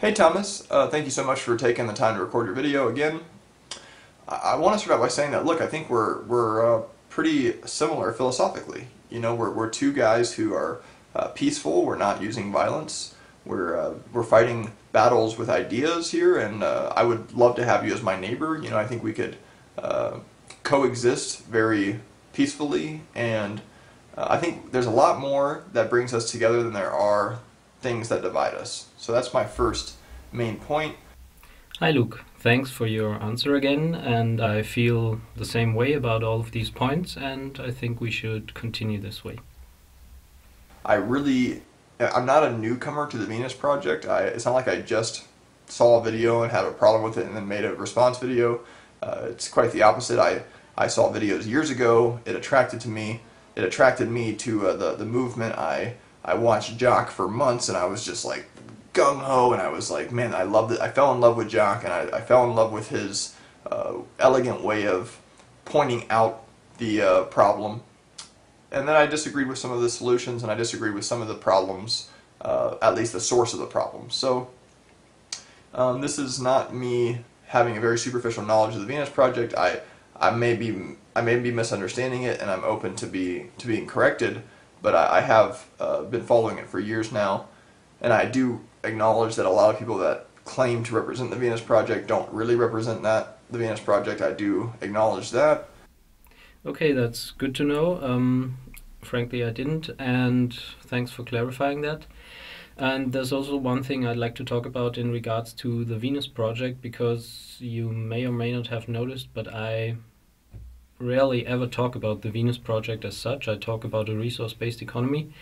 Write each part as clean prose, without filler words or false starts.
Hey Thomas, thank you so much for taking the time to record your video again. I want to start out by saying that look, I think we're pretty similar philosophically. You know, we're two guys who are peaceful. We're not using violence. We're fighting battles with ideas here, and I would love to have you as my neighbor. You know, I think we could coexist very peacefully, and I think there's a lot more that brings us together than there are things that divide us. So that's my first main point. Hi Luke, thanks for your answer again, and I feel the same way about all of these points, and I think we should continue this way. I'm not a newcomer to the Venus Project. It's not like I just saw a video and had a problem with it and then made a response video. It's quite the opposite. I saw videos years ago. It attracted to me. It attracted me to the movement. I watched Jock for months, and I was just like gung ho, and I was like, man, I loved it. I fell in love with Jock, and I fell in love with his elegant way of pointing out the problem. And then I disagreed with some of the solutions, and I disagreed with some of the problems, at least the source of the problem. So this is not me having a very superficial knowledge of the Venus Project. I may be misunderstanding it, and I'm open to being corrected. But I have been following it for years now, and I do acknowledge that a lot of people that claim to represent the Venus Project don't really represent the Venus Project. I do acknowledge that. Okay, that's good to know. Frankly, I didn't, and thanks for clarifying that. And there's also one thing I'd like to talk about in regards to the Venus Project, because you may or may not have noticed, but I rarely ever talk about the Venus Project as such. I talk about a resource-based economy,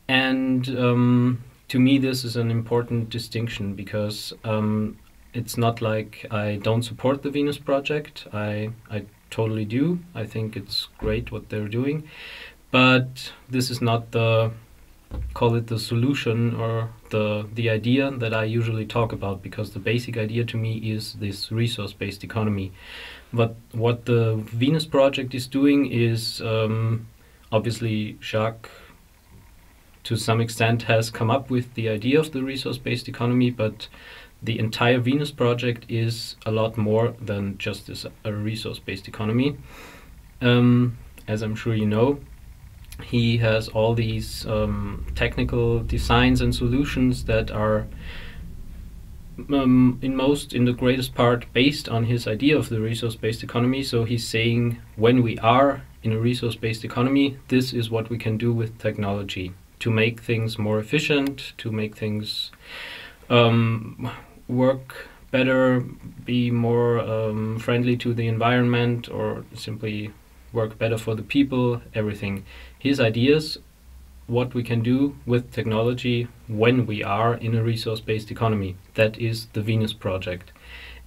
and to me this is an important distinction, because it's not like I don't support the Venus Project. I totally do. I think it's great what they're doing, but this is not call it the solution or the idea that I usually talk about, because the basic idea to me is this resource-based economy. But what the Venus Project is doing is, obviously Jacques to some extent has come up with the idea of the resource-based economy, but the entire Venus Project is a lot more than just a resource-based economy. As I'm sure you know, he has all these technical designs and solutions that are in the greatest part based on his idea of the resource-based economy. So he's saying, when we are in a resource-based economy, this is what we can do with technology to make things more efficient, to make things work better, be more friendly to the environment, or simply work better for the people, everything. His ideas, what we can do with technology when we are in a resource-based economy. That is the Venus Project.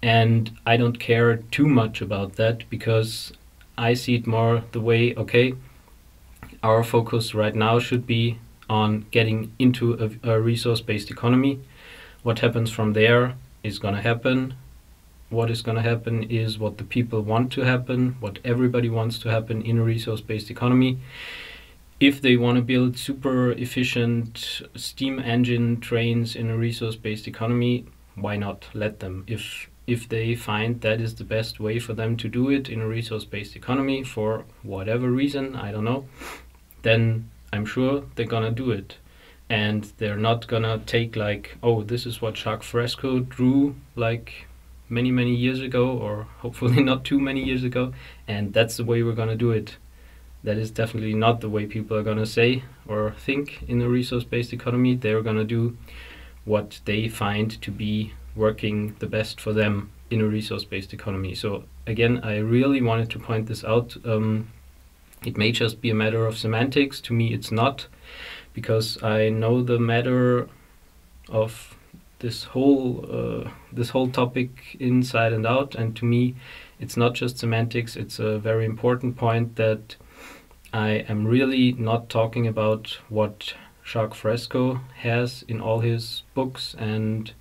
And I don't care too much about that, because I see it more the way, okay, our focus right now should be on getting into a resource-based economy. What happens from there is going to happen. What is going to happen is what the people want to happen, what everybody wants to happen in a resource-based economy. If they want to build super efficient steam engine trains in a resource-based economy, why not let them? If they find that is the best way for them to do it in a resource-based economy for whatever reason, I don't know, then I'm sure they're gonna do it. And they're not gonna take like, oh, this is what Jacques Fresco drew like many years ago, or hopefully not too many years ago, and that's the way we're gonna do it. That is definitely not the way people are going to say or think in a resource-based economy. They're going to do what they find to be working the best for them in a resource-based economy. So again, I really wanted to point this out. It may just be a matter of semantics. To me, it's not, because I know the matter of this whole topic inside and out, and to me, it's not just semantics. It's a very important point that I am really not talking about what Jacques Fresco has in all his books and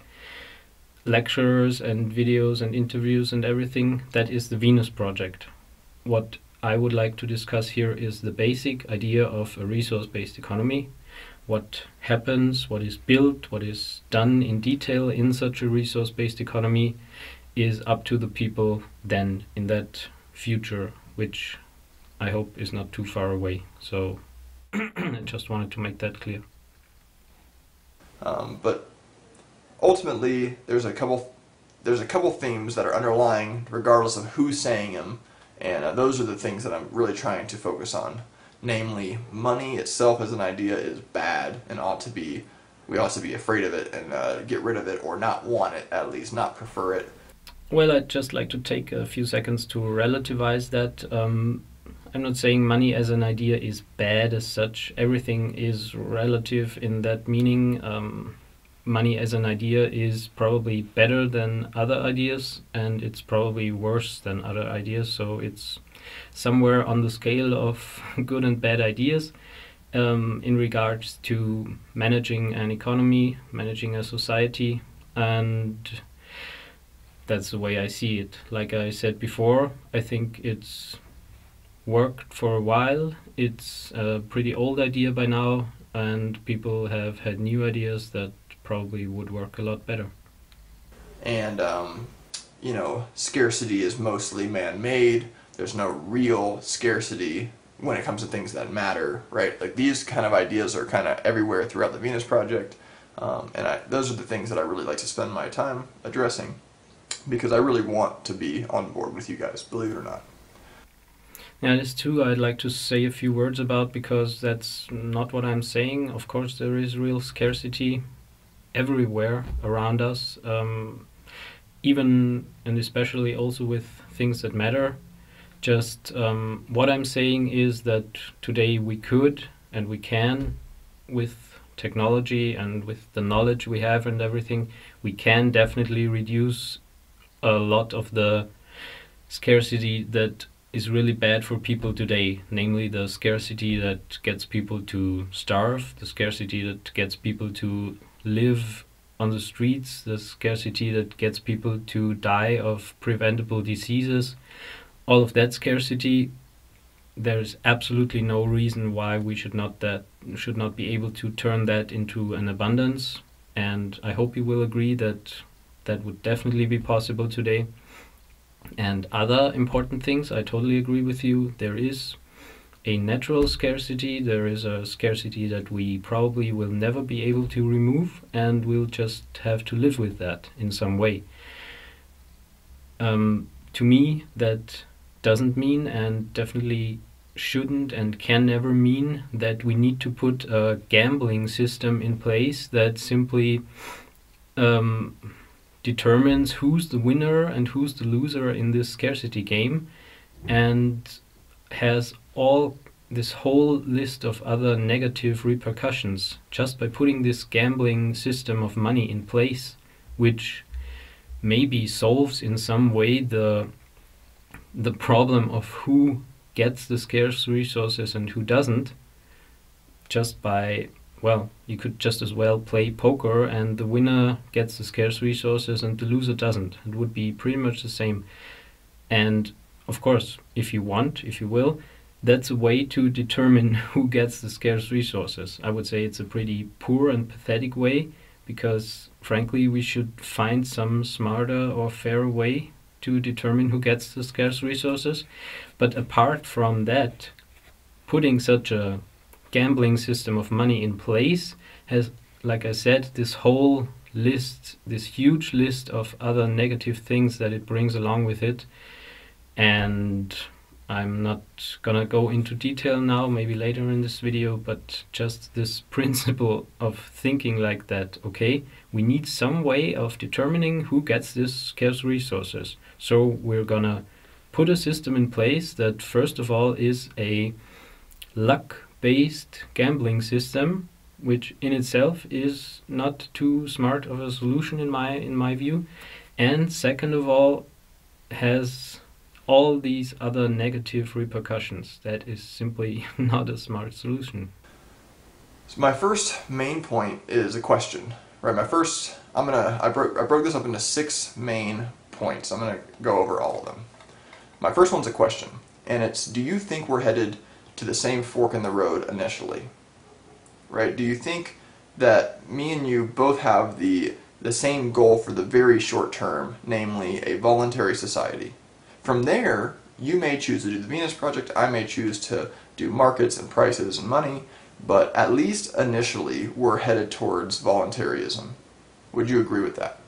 lectures and videos and interviews and everything. That is the Venus Project. What I would like to discuss here is the basic idea of a resource-based economy. What happens, what is built, what is done in detail in such a resource-based economy is up to the people then in that future, which I hope is not too far away. So I just wanted to make that clear. But ultimately, there's a couple themes that are underlying, regardless of who's saying them, and those are the things that I'm really trying to focus on. Namely, money itself as an idea is bad and we ought to be afraid of it and get rid of it, or not want it, at least not prefer it. Well, I'd just like to take a few seconds to relativize that. I'm not saying money as an idea is bad as such. Everything is relative in that meaning. Money as an idea is probably better than other ideas, and it's probably worse than other ideas. So it's somewhere on the scale of good and bad ideas in regards to managing an economy, managing a society, and that's the way I see it. Like I said before, I think it's worked for a while. It's a pretty old idea by now, and people have had new ideas that probably would work a lot better. And, scarcity is mostly man-made. There's no real scarcity when it comes to things that matter, right? Like, these kind of ideas are kind of everywhere throughout the Venus Project, and those are the things that I really like to spend my time addressing, because I really want to be on board with you guys, believe it or not. Yeah, this too I'd like to say a few words about, because that's not what I'm saying. Of course, there is real scarcity everywhere around us, even and especially also with things that matter. Just what I'm saying is that today we could and we can, with technology and with the knowledge we have and everything, we can definitely reduce a lot of the scarcity that is really bad for people today, namely the scarcity that gets people to starve, the scarcity that gets people to live on the streets, the scarcity that gets people to die of preventable diseases. All of that scarcity, there's absolutely no reason why we should not be able to turn that into an abundance, and I hope you will agree that that would definitely be possible today. And other important things, I totally agree with you. There is a natural scarcity, there is a scarcity that we probably will never be able to remove, and we'll just have to live with that in some way. To me, that doesn't mean, and definitely shouldn't and can never mean, that we need to put a gambling system in place that simply determines who's the winner and who's the loser in this scarcity game, and has all this whole list of other negative repercussions just by putting this gambling system of money in place, which maybe solves in some way the problem of who gets the scarce resources and who doesn't, just by, well, you could just as well play poker and the winner gets the scarce resources and the loser doesn't. It would be pretty much the same. And of course, if you will, that's a way to determine who gets the scarce resources. I would say it's a pretty poor and pathetic way, because frankly we should find some smarter or fairer way to determine who gets the scarce resources. But apart from that, putting such a gambling system of money in place has, like I said, this whole list, this huge list of other negative things that it brings along with it. And I'm not gonna go into detail now, maybe later in this video, but just this principle of thinking like that, okay, we need some way of determining who gets this scarce resources. So we're gonna put a system in place that first of all is a luck-based gambling system, which in itself is not too smart of a solution in my view, and second of all has all these other negative repercussions. That is simply not a smart solution. So my first main point is a question, right? I broke this up into 6 main points. I'm gonna go over all of them. My first one's a question. and it's, do you think we're headed to the same fork in the road initially? Right? Do you think that me and you both have the same goal for the very short term, namely a voluntary society? From there, you may choose to do the Venus Project, I may choose to do markets and prices and money, but at least initially we're headed towards voluntarism. Would you agree with that?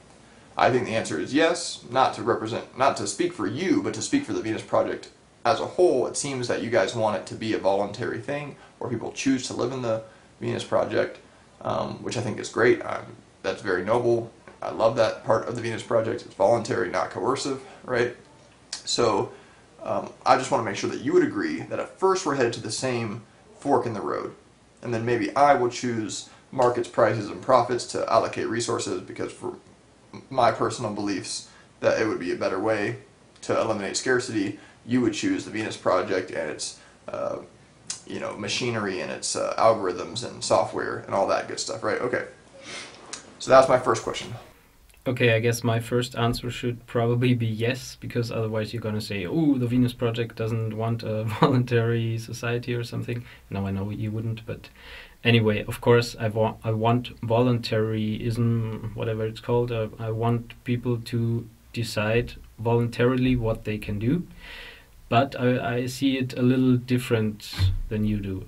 I think the answer is yes, not to speak for you, but to speak for the Venus Project as a whole. It seems that you guys want it to be a voluntary thing, where people choose to live in the Venus Project, which I think is great. That's very noble. I love that part of the Venus Project. It's voluntary, not coercive, right? So I just want to make sure that you would agree that at first we're headed to the same fork in the road, and then maybe I will choose markets, prices, and profits to allocate resources, because for my personal beliefs that it would be a better way to eliminate scarcity. You would choose the Venus Project and its machinery and its algorithms and software and all that good stuff, right? Okay. So that's my first question. Okay, I guess my first answer should probably be yes, because otherwise you're going to say, oh, the Venus Project doesn't want a voluntary society or something. No, I know you wouldn't, but anyway, of course, I want voluntarism, whatever it's called. I want people to decide voluntarily what they can do, but I see it a little different than you do.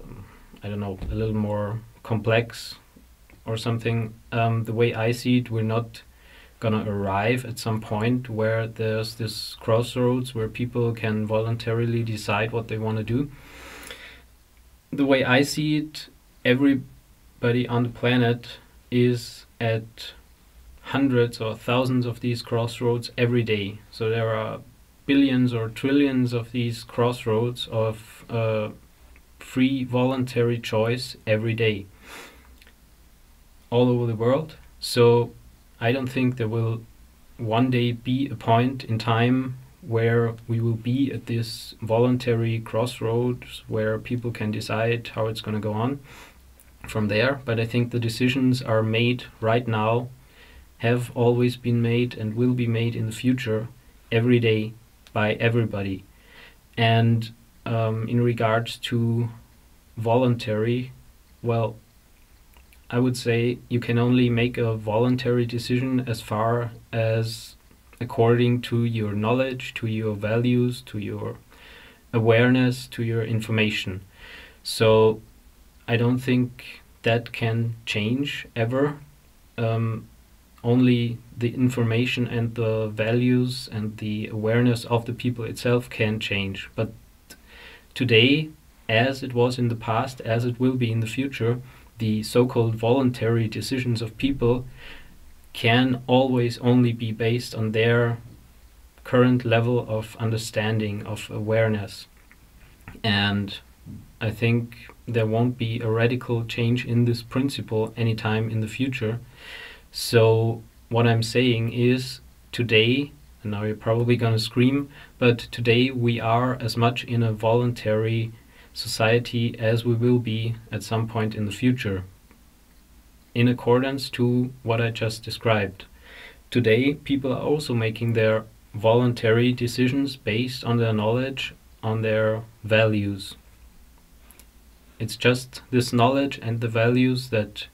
I don't know, a little more complex or something. The way I see it, we're not gonna arrive at some point where there's this crossroads where people can voluntarily decide what they want to do. The way I see it, everybody on the planet is at hundreds or thousands of these crossroads every day. So there are billions or trillions of these crossroads of free voluntary choice every day all over the world. So I don't think there will one day be a point in time where we will be at this voluntary crossroads where people can decide how it's going to go on from there. But I think the decisions are made right now, have always been made, and will be made in the future every day by everybody. And in regards to voluntary, well, I would say you can only make a voluntary decision as far as according to your knowledge, to your values, to your awareness, to your information. So I don't think that can change ever. Only the information and the values and the awareness of the people itself can change. But today, as it was in the past, as it will be in the future, the so-called voluntary decisions of people can always only be based on their current level of understanding, of awareness. And I think there won't be a radical change in this principle anytime in the future. So what I'm saying is, today, and now you're probably going to scream, but today we are as much in a voluntary society as we will be at some point in the future, in accordance to what I just described. Today, people are also making their voluntary decisions based on their knowledge, on their values. It's just this knowledge and the values that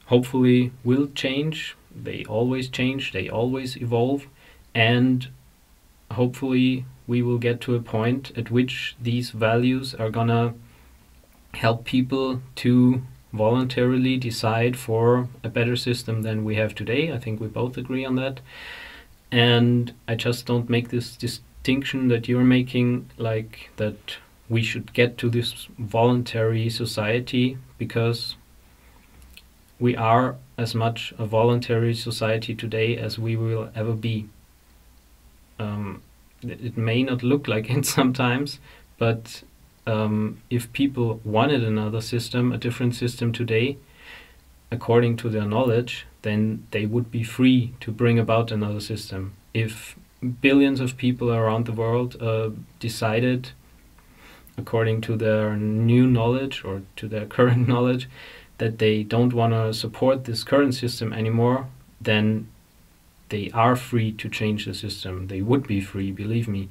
hopefully will change. They always change, they always evolve, and hopefully we will get to a point at which these values are gonna help people to voluntarily decide for a better system than we have today. I think we both agree on that. And I just don't make this distinction that you're making, like that we should get to this voluntary society, because we are as much a voluntary society today as we will ever be. It may not look like it sometimes, but if people wanted another system, a different system today, according to their knowledge, then they would be free to bring about another system. If billions of people around the world decided, according to their new knowledge or to their current knowledge, that they don't want to support this current system anymore, then they are free to change the system. They would be free, believe me.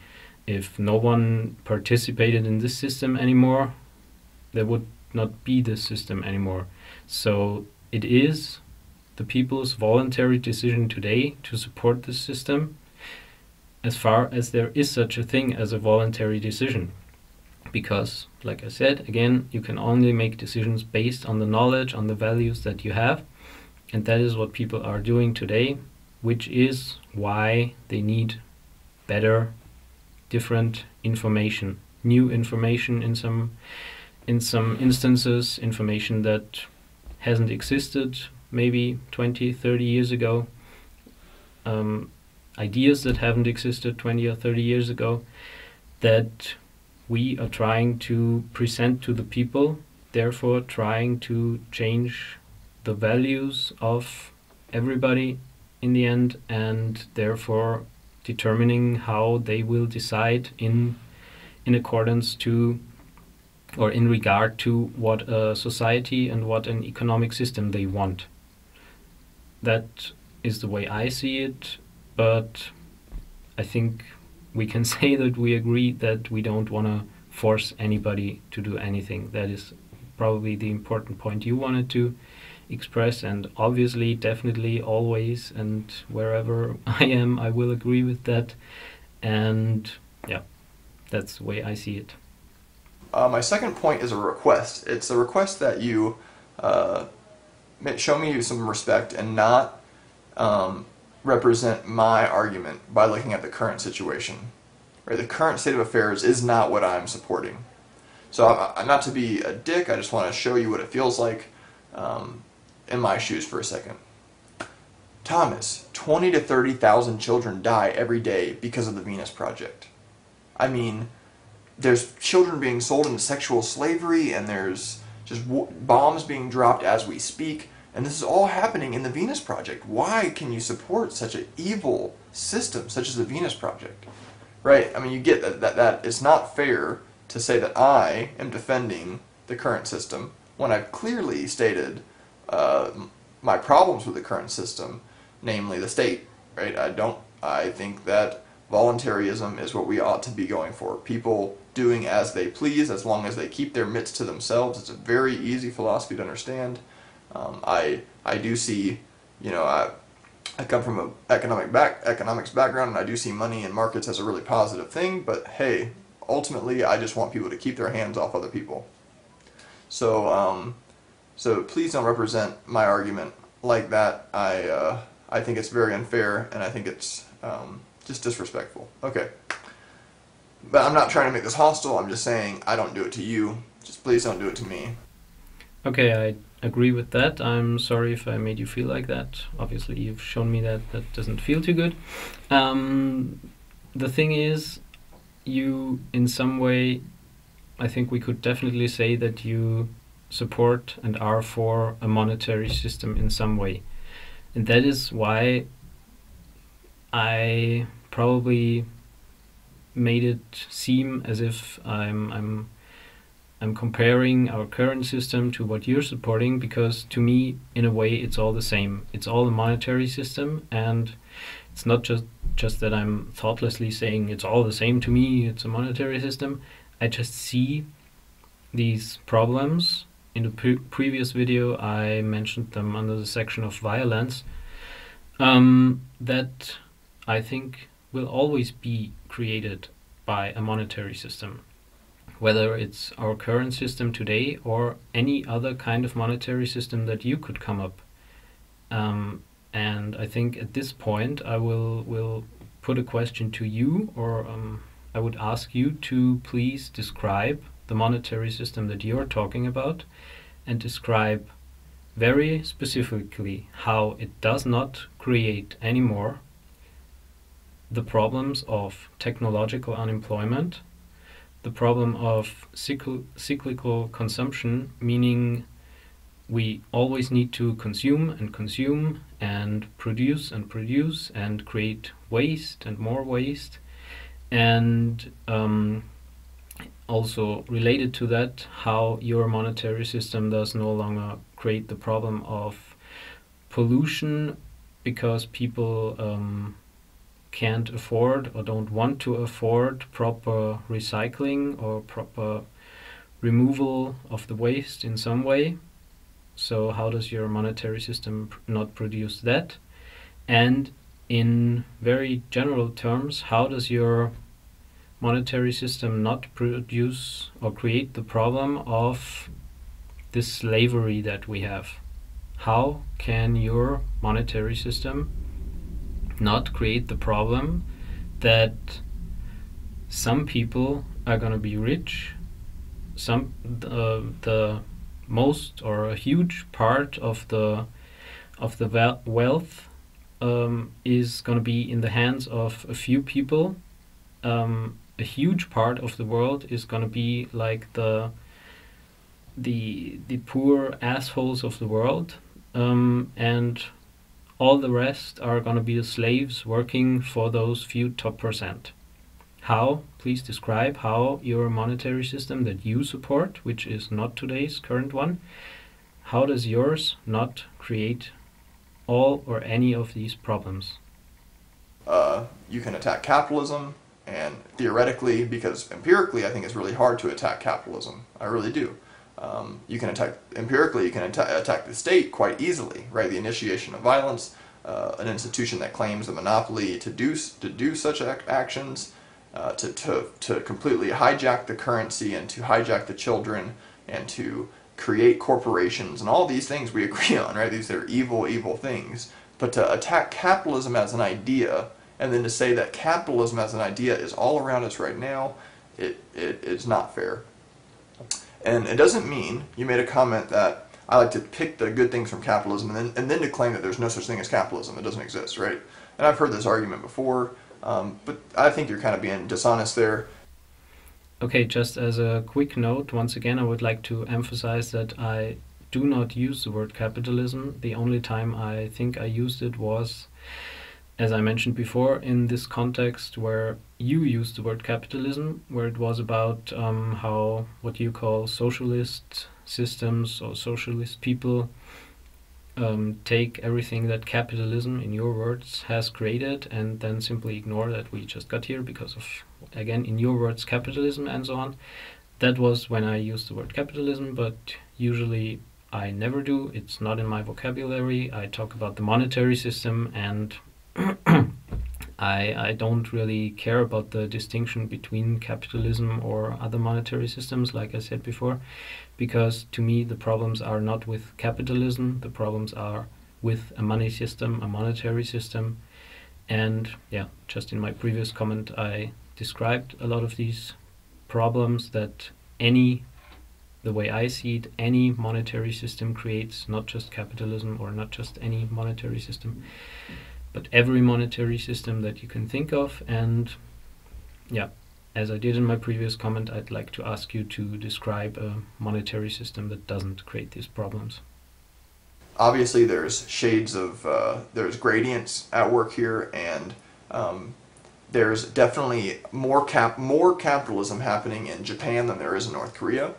If no one participated in this system anymore, there would not be this system anymore. So it is the people's voluntary decision today to support this system, as far as there is such a thing as a voluntary decision. Because, like I said, again, you can only make decisions based on the knowledge, on the values that you have, and that is what people are doing today, which is why they need better, different information, new information in some instances, information that hasn't existed maybe 20, 30 years ago, ideas that haven't existed 20 or 30 years ago, that we are trying to present to the people, therefore trying to change the values of everybody in the end, and therefore determining how they will decide in accordance to, or in regard to, what a society and what an economic system they want. That is the way I see it, but I think we can say that we agree that we don't want to force anybody to do anything. That is probably the important point you wanted to express, and obviously, definitely, always, and wherever I am, I will agree with that. And yeah, that's the way I see it. My second point is a request. It's a request that you show me some respect and not represent my argument by looking at the current situation. Right? The current state of affairs is not what I'm supporting. So I'm not to be a dick, I just want to show you what it feels like in my shoes for a second. Thomas, 20 to 30,000 children die every day because of the Venus Project. I mean, there's children being sold into sexual slavery, and there's just bombs being dropped as we speak, and this is all happening in the Venus Project. Why can you support such an evil system such as the Venus Project? Right? I mean, you get that it's not fair to say that I am defending the current system when I've clearly stated my problems with the current system, namely the state. Right? I think that voluntarism is what we ought to be going for. People doing as they please, as long as they keep their mitts to themselves. It's a very easy philosophy to understand. I do see, I come from an economics background, and I do see money in markets as a really positive thing. But hey, ultimately, I just want people to keep their hands off other people. So please don't represent my argument like that. I think it's very unfair, and I think it's just disrespectful. Okay. But I'm not trying to make this hostile, I'm just saying I don't do it to you. Just please don't do it to me. Okay, I agree with that. I'm sorry if I made you feel like that. Obviously, you've shown me that doesn't feel too good. The thing is, you, in some way, I think we could definitely say that you support and are for a monetary system in some way. And that is why I probably made it seem as if I'm comparing our current system to what you're supporting, because to me, in a way, it's all the same. It's all a monetary system, and it's not just that I'm thoughtlessly saying it's all the same to me, it's a monetary system. I just see these problems. In the previous video, I mentioned them under the section of violence, that I think will always be created by a monetary system, whether it's our current system today or any other kind of monetary system that you could come up. And I think at this point I will put a question to you, or I would ask you to please describe the monetary system that you're talking about, and describe very specifically how it does not create anymore the problems of technological unemployment, the problem of cyclical consumption, meaning we always need to consume and produce and create waste and more waste, and also related to that, how your monetary system does no longer create the problem of pollution, because people can't afford or don't want to afford proper recycling or proper removal of the waste in some way. So how does your monetary system not produce that? And in very general terms, how does your monetary system not produce or create the problem of this slavery that we have? How can your monetary system not create the problem that some people are going to be rich, the most or a huge part of the wealth is going to be in the hands of a few people. A huge part of the world is going to be like the poor assholes of the world, and all the rest are going to be the slaves working for those few top percent. How? Please describe how your monetary system that you support, which is not today's current one, how does yours not create all or any of these problems? You can attack capitalism, and theoretically, because empirically I think it's really hard to attack capitalism. I really do. You can attack, empirically, you can attack the state quite easily, right? The initiation of violence, an institution that claims the monopoly to do such actions, to completely hijack the currency and to hijack the children and to create corporations and all these things we agree on, right? These are evil, evil things. But to attack capitalism as an idea, and then to say that capitalism as an idea is all around us right now, it's not fair. And it doesn't mean, you made a comment that I like to pick the good things from capitalism and then to claim that there's no such thing as capitalism. It doesn't exist, right? And I've heard this argument before, but I think you're kind of being dishonest there. Okay, just as a quick note, once again, I would like to emphasize that I do not use the word capitalism. The only time I think I used it was, as I mentioned before, in this context where you used the word capitalism, where it was about how what you call socialist systems or socialist people take everything that capitalism, in your words, has created and then simply ignore that we just got here because of, again, in your words, capitalism and so on. That was when I used the word capitalism, but usually I never do. It's not in my vocabulary. I talk about the monetary system, and I don't really care about the distinction between capitalism or other monetary systems, like I said before, because to me the problems are not with capitalism, the problems are with a money system, a monetary system. And yeah, just in my previous comment I described a lot of these problems that the way I see it, any monetary system creates, not just capitalism or not just any monetary system, but every monetary system that you can think of. And yeah, as I did in my previous comment, I'd like to ask you to describe a monetary system that doesn't create these problems. Obviously there's shades of, there's gradients at work here, and there's definitely more capitalism happening in Japan than there is in North Korea,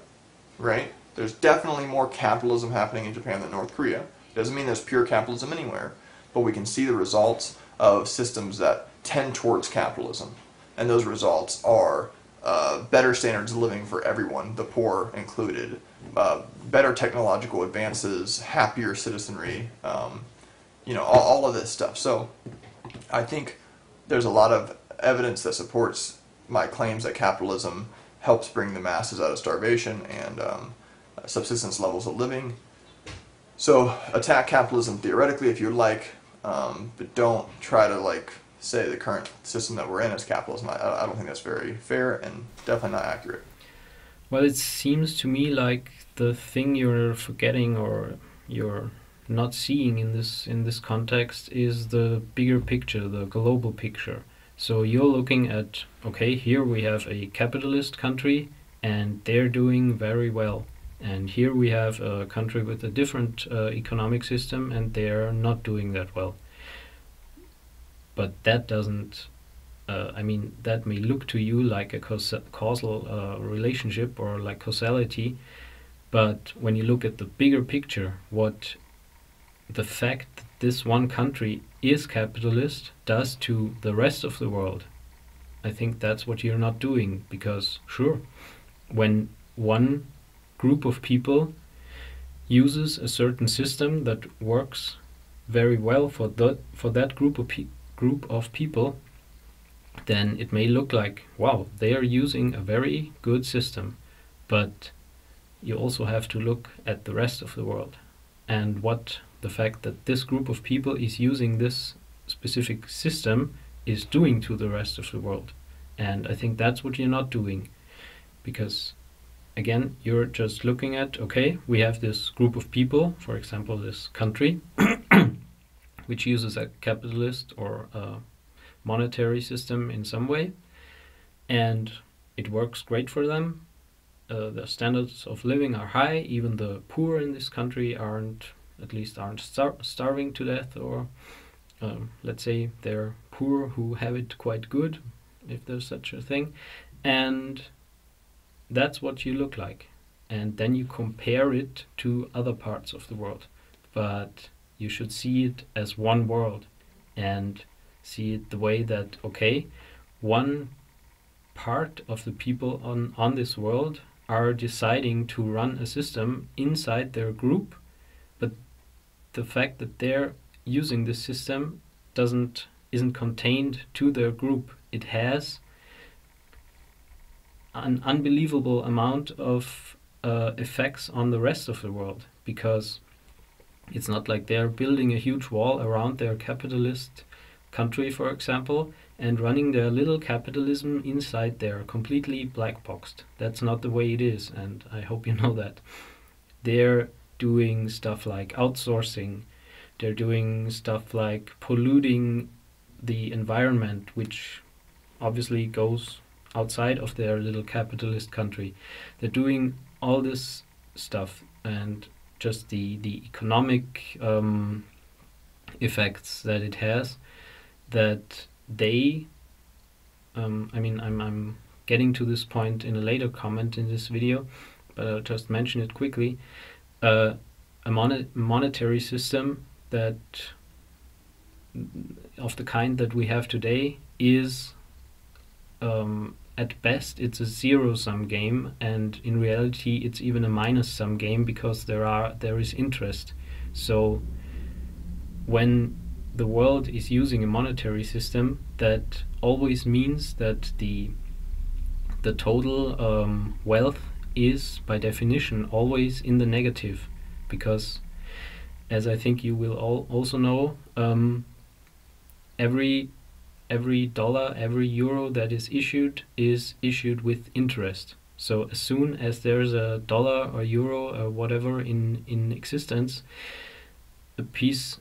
right? There's definitely more capitalism happening in Japan than North Korea. Doesn't mean there's pure capitalism anywhere, but we can see the results of systems that tend towards capitalism. And those results are better standards of living for everyone, the poor included, better technological advances, happier citizenry, all of this stuff. So I think there's a lot of evidence that supports my claims that capitalism helps bring the masses out of starvation and subsistence levels of living. So attack capitalism theoretically if you like, but don't try to say the current system that we're in is capitalism. I don't think that's very fair and definitely not accurate. Well, it seems to me like the thing you're forgetting or you're not seeing in this context is the bigger picture, the global picture. So you're looking at, okay, here we have a capitalist country and they're doing very well. And here we have a country with a different economic system and they're not doing that well. But that doesn't, that may look to you like a causal relationship or like causality, but when you look at the bigger picture, what the fact this one country is capitalist does to the rest of the world. I think that's what you're not doing, because sure, when one group of people uses a certain system that works very well for that group of people, then it may look like, wow, they are using a very good system. But you also have to look at the rest of the world, and what the fact that this group of people is using this specific system is doing to the rest of the world. And I think that's what you're not doing, because again, you're just looking at, okay, we have this group of people, for example, this country, which uses a capitalist or a monetary system in some way, and it works great for them. The standards of living are high. Even the poor in this country aren't starving to death, or let's say they're poor who have it quite good, if there's such a thing. And that's what you look like. And then you compare it to other parts of the world. But you should see it as one world, and see it the way that, okay, one part of the people on this world are deciding to run a system inside their group, but the fact that they're using this system isn't contained to their group. It has an unbelievable amount of effects on the rest of the world, because it's not like they're building a huge wall around their capitalist country, for example, and running their little capitalism inside there, completely black boxed. That's not the way it is, and I hope you know that. They're doing stuff like outsourcing, they're doing stuff like polluting the environment, which obviously goes outside of their little capitalist country. They're doing all this stuff, and just the economic effects that it has, that they I'm getting to this point in a later comment in this video, but I'll just mention it quickly. A monetary system that of the kind that we have today is at best it's a zero-sum game, and in reality it's even a minus-sum game, because there is interest. So when the world is using a monetary system, that always means that the total wealth is by definition always in the negative, because as I think you will also know, every dollar, every euro that is issued with interest. So as soon as there's a dollar or euro or whatever in existence, a piece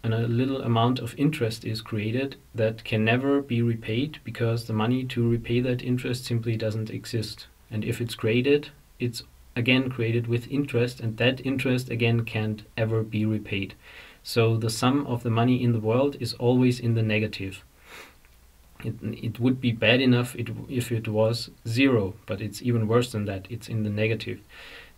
and a little amount of interest is created that can never be repaid, because the money to repay that interest simply doesn't exist. And if it's created, it's again created with interest, and that interest again can't ever be repaid. So the sum of the money in the world is always in the negative. It would be bad enough if it was zero, but it's even worse than that. It's in the negative.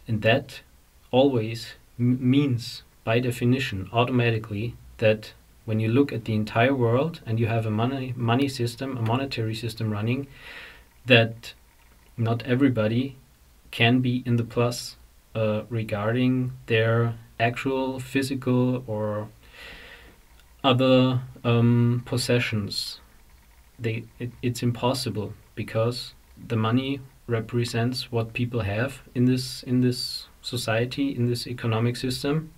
And that always means, by definition, automatically, that when you look at the entire world and you have a money system, a monetary system running, that not everybody can be in the plus regarding their actual physical or other possessions. It's impossible, because the money represents what people have in this society, in this economic system.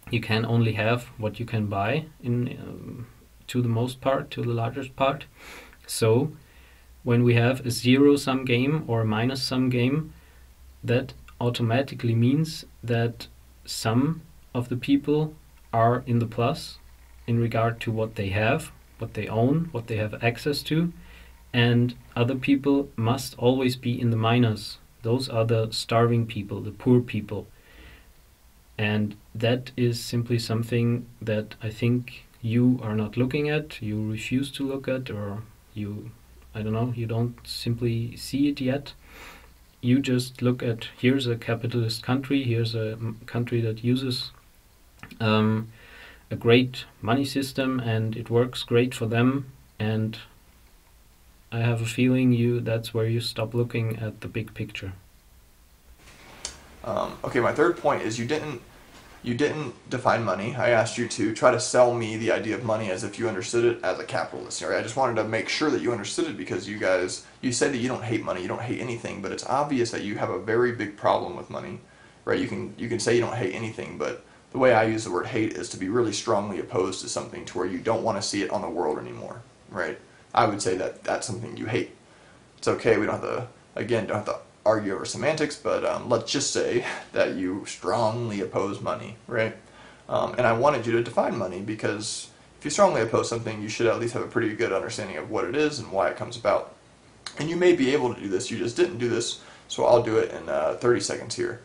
You can only have what you can buy to the largest part. So when we have a zero-sum game or a minus-sum game, that automatically means that some of the people are in the plus in regard to what they have, what they own, what they have access to, and other people must always be in the minus. Those are the starving people, the poor people. And that is simply something that I think you are not looking at, you refuse to look at, or you don't simply see it yet. You just look at, here's a capitalist country, here's a country that uses a a great money system and it works great for them, and I have a feeling that's where you stop looking at the big picture. Okay, my third point is you didn't define money. I asked you to try to sell me the idea of money as if you understood it as a capitalist. Right? I just wanted to make sure that you understood it because you said that you don't hate money, you don't hate anything, but it's obvious that you have a very big problem with money. Right? You can say you don't hate anything, but the way I use the word hate is to be really strongly opposed to something to where you don't want to see it on the world anymore. Right? I would say that that's something you hate. It's okay. We don't have to, again, don't have to argue over semantics, but let's just say that you strongly oppose money, right? And I wanted you to define money because if you strongly oppose something, you should at least have a pretty good understanding of what it is and why it comes about. And you may be able to do this, you just didn't do this, so I'll do it in 30 seconds here.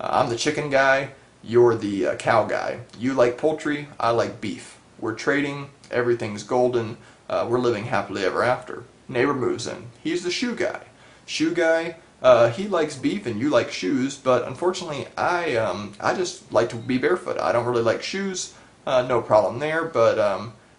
I'm the chicken guy, you're the cow guy. You like poultry, I like beef. We're trading, everything's golden, we're living happily ever after. Neighbor moves in, he's the shoe guy. Shoe guy, he likes beef and you like shoes, but unfortunately I just like to be barefoot. I don't really like shoes, no problem there, but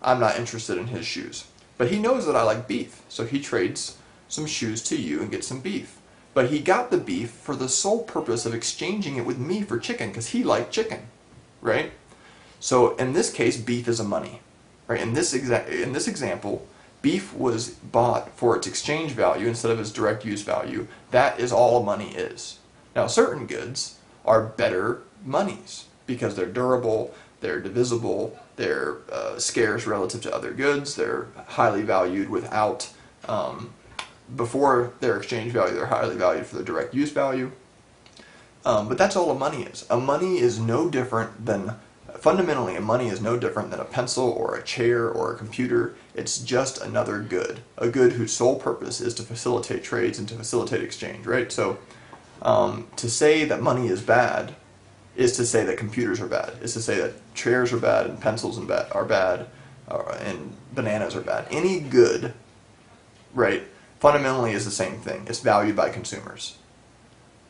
I'm not interested in his shoes. But he knows that I like beef, so he trades some shoes to you and gets some beef. But he got the beef for the sole purpose of exchanging it with me for chicken, because he liked chicken, right? So in this case, beef is a money, right? In this example, beef was bought for its exchange value instead of its direct use value. That is all money is. Now, certain goods are better monies because they're durable, they're divisible, they're scarce relative to other goods, they're highly valued without, before their exchange value, they're highly valued for their direct use value. But that's all a money is. A money is no different than, fundamentally, a money is no different than a pencil or a chair or a computer. It's just another good. A good whose sole purpose is to facilitate trades and to facilitate exchange, right? So to say that money is bad is to say that computers are bad. Is to say that chairs are bad and pencils are bad and bananas are bad. Any good, right, fundamentally is the same thing. It's valued by consumers.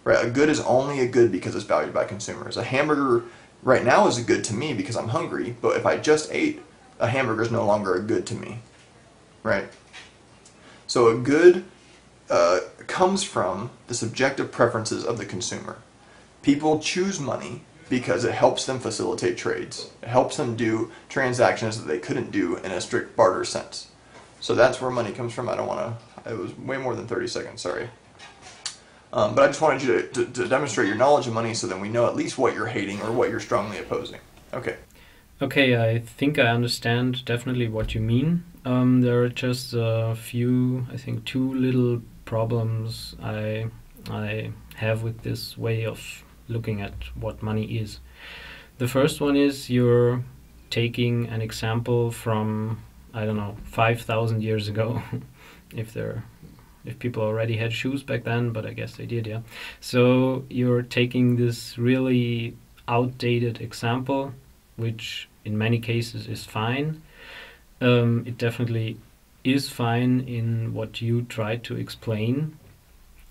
Right? A good is only a good because it's valued by consumers. A hamburger right now is a good to me because I'm hungry, but if I just ate, a hamburger is no longer a good to me, right? So a good comes from the subjective preferences of the consumer. People choose money because it helps them facilitate trades. It helps them do transactions that they couldn't do in a strict barter sense. So that's where money comes from. I don't want to, it was way more than 30 seconds, sorry. But I just wanted you to demonstrate your knowledge of money so that we know at least what you're hating or what you're strongly opposing. Okay. Okay, I think I understand definitely what you mean. There are just a few, I think, two little problems I have with this way of looking at what money is. The first one is you're taking an example from, I don't know, 5,000 years ago, if people already had shoes back then, but I guess they did, yeah. So you're taking this really outdated example, which in many cases is fine. It definitely is fine in what you try to explain.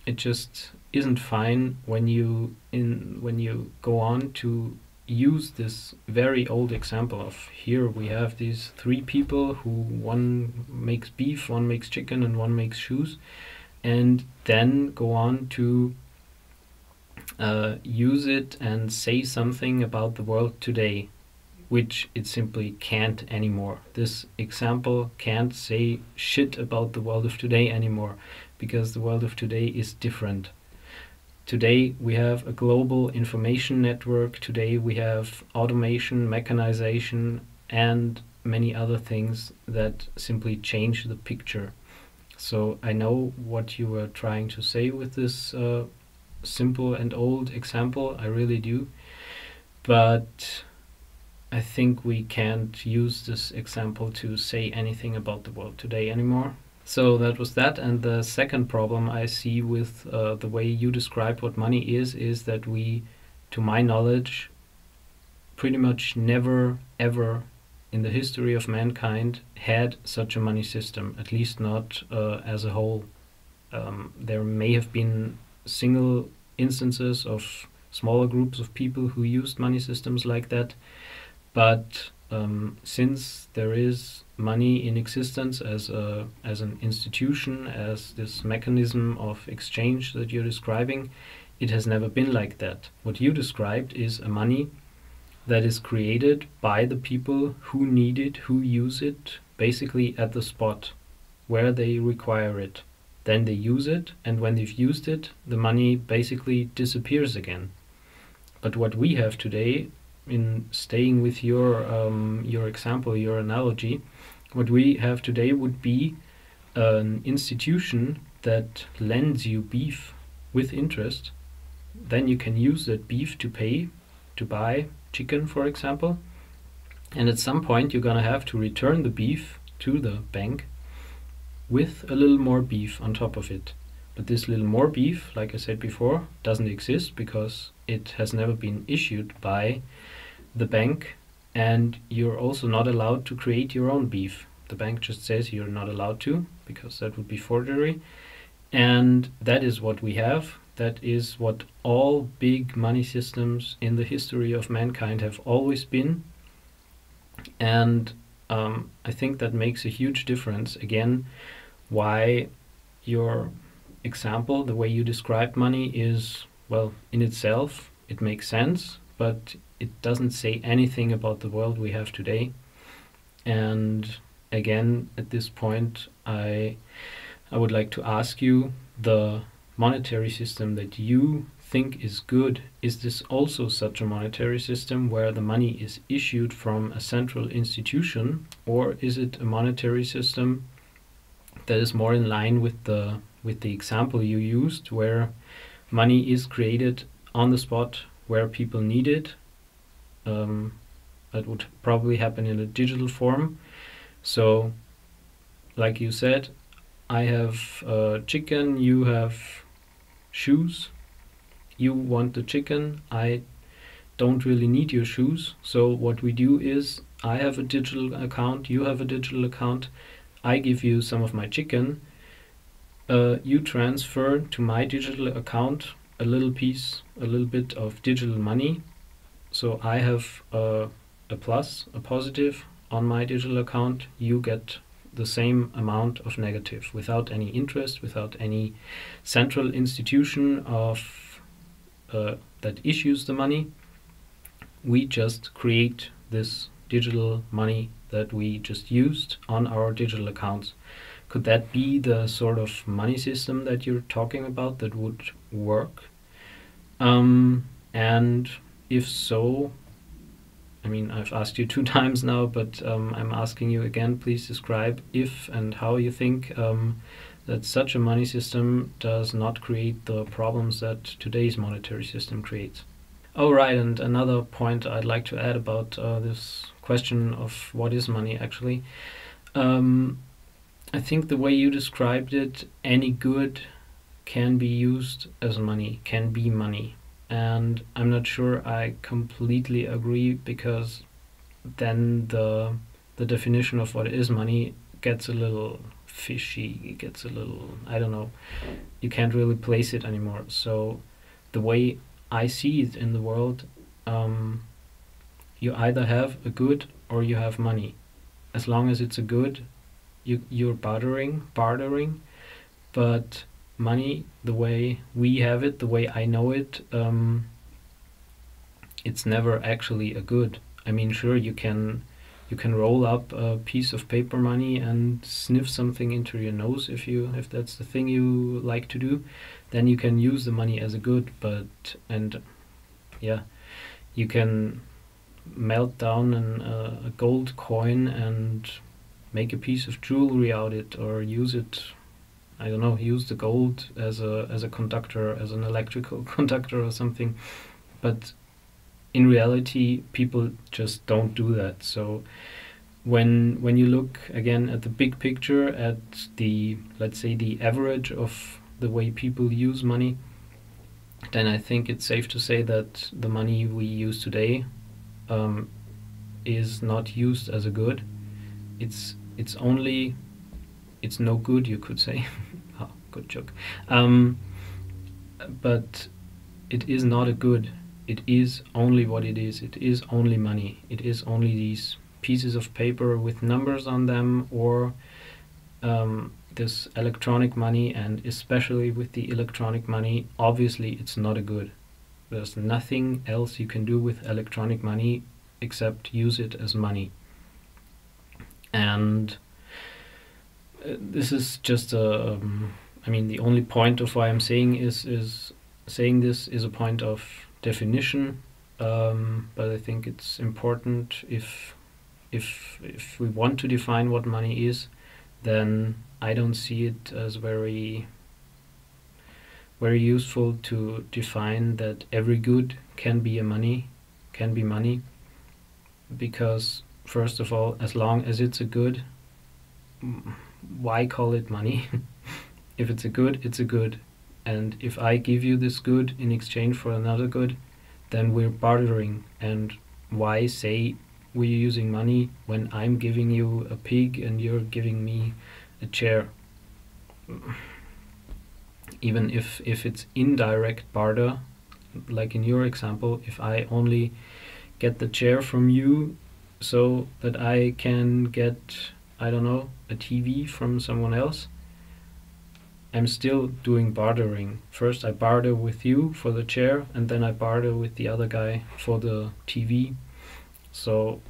It just isn't fine when you go on to use this very old example of, here we have these three people who, one makes beef, one makes chicken, and one makes shoes, and then go on to use it and say something about the world today, which it simply can't anymore. This example can't say shit about the world of today anymore, because the world of today is different. Today we have a global information network. Today we have automation, mechanization, and many other things that simply change the picture. So I know what you were trying to say with this simple and old example. I really do. But I think we can't use this example to say anything about the world today anymore. So that was that. And the second problem I see with the way you described what money is that we, to my knowledge, pretty much never ever in the history of mankind had such a money system, at least not as a whole. There may have been single instances of smaller groups of people who used money systems like that, but since there is money in existence as an institution, as this mechanism of exchange that you're describing, it has never been like that. What you described is a money that is created by the people who need it, who use it, basically at the spot where they require it. Then they use it, and when they've used it, the money basically disappears again. But what we have today, in staying with your example, your analogy, what we have today would be an institution that lends you beef with interest. Then you can use that beef to pay, to buy chicken, for example. And at some point you're gonna have to return the beef to the bank with a little more beef on top of it. But this little more beef, like I said before, doesn't exist because it has never been issued by the bank, and you're also not allowed to create your own beef. The bank just says you're not allowed to, because that would be forgery. And that is what we have. That is what all big money systems in the history of mankind have always been. And I think that makes a huge difference. Again, why your example, the way you describe money is, well, in itself, it makes sense, but it doesn't say anything about the world we have today. And again, at this point, I would like to ask you, the monetary system that you think is good, is this also such a monetary system where the money is issued from a central institution, or is it a monetary system that is more in line with the example you used, where money is created on the spot where people need it? That would probably happen in a digital form. So, like you said, I have chicken, you have shoes. You want the chicken, I don't really need your shoes. So what we do is, I have a digital account, you have a digital account, I give you some of my chicken, you transfer to my digital account a little bit of digital money. So I have a positive on my digital account, you get the same amount of negative, without any interest, without any central institution of that issues the money. We just create this digital money that we just used on our digital accounts. Could that be the sort of money system that you're talking about that would work? And if so, I mean, I've asked you 2 times now, but I'm asking you again, please describe if and how you think that such a money system does not create the problems that today's monetary system creates. Oh, right, and another point I'd like to add about this question of what is money actually. I think the way you described it, any good can be used as money, can be money. And I'm not sure I completely agree, because then the definition of what is money gets a little fishy, it gets a little, I don't know, you can't really place it anymore. So the way I see it in the world, you either have a good or you have money. As long as it's a good, you're bartering, but money, the way we have it, the way I know it, it's never actually a good. I mean, sure, you can roll up a piece of paper money and sniff something into your nose if that's the thing you like to do. Then you can use the money as a good, you can melt down a gold coin and make a piece of jewelry out of it, or use it, I don't know, use the gold as a conductor, as an electrical conductor or something. But in reality, people just don't do that. So when you look again at the big picture, at the, let's say, the average of the way people use money, then I think it's safe to say that the money we use today is not used as a good. It's no good, you could say. Oh, good joke. But it is not a good. It is only what it is. It is only money. It is only these pieces of paper with numbers on them, or this electronic money. And especially with the electronic money, obviously it's not a good. There's nothing else you can do with electronic money except use it as money. And this is just a I mean, the only point of why I'm saying is saying this is a point of definition, but I think it's important if we want to define what money is, then I don't see it as very useful to define that every good can be money, because first of all, as long as it's a good, why call it money? If it's a good, it's a good. And if I give you this good in exchange for another good, then we're bartering. And why say we're using money when I'm giving you a pig and you're giving me a chair? Even if it's indirect barter, like in your example, if I only get the chair from you so that I can get, I don't know, a TV from someone else, I'm still doing bartering. First I barter with you for the chair, and then I barter with the other guy for the TV. So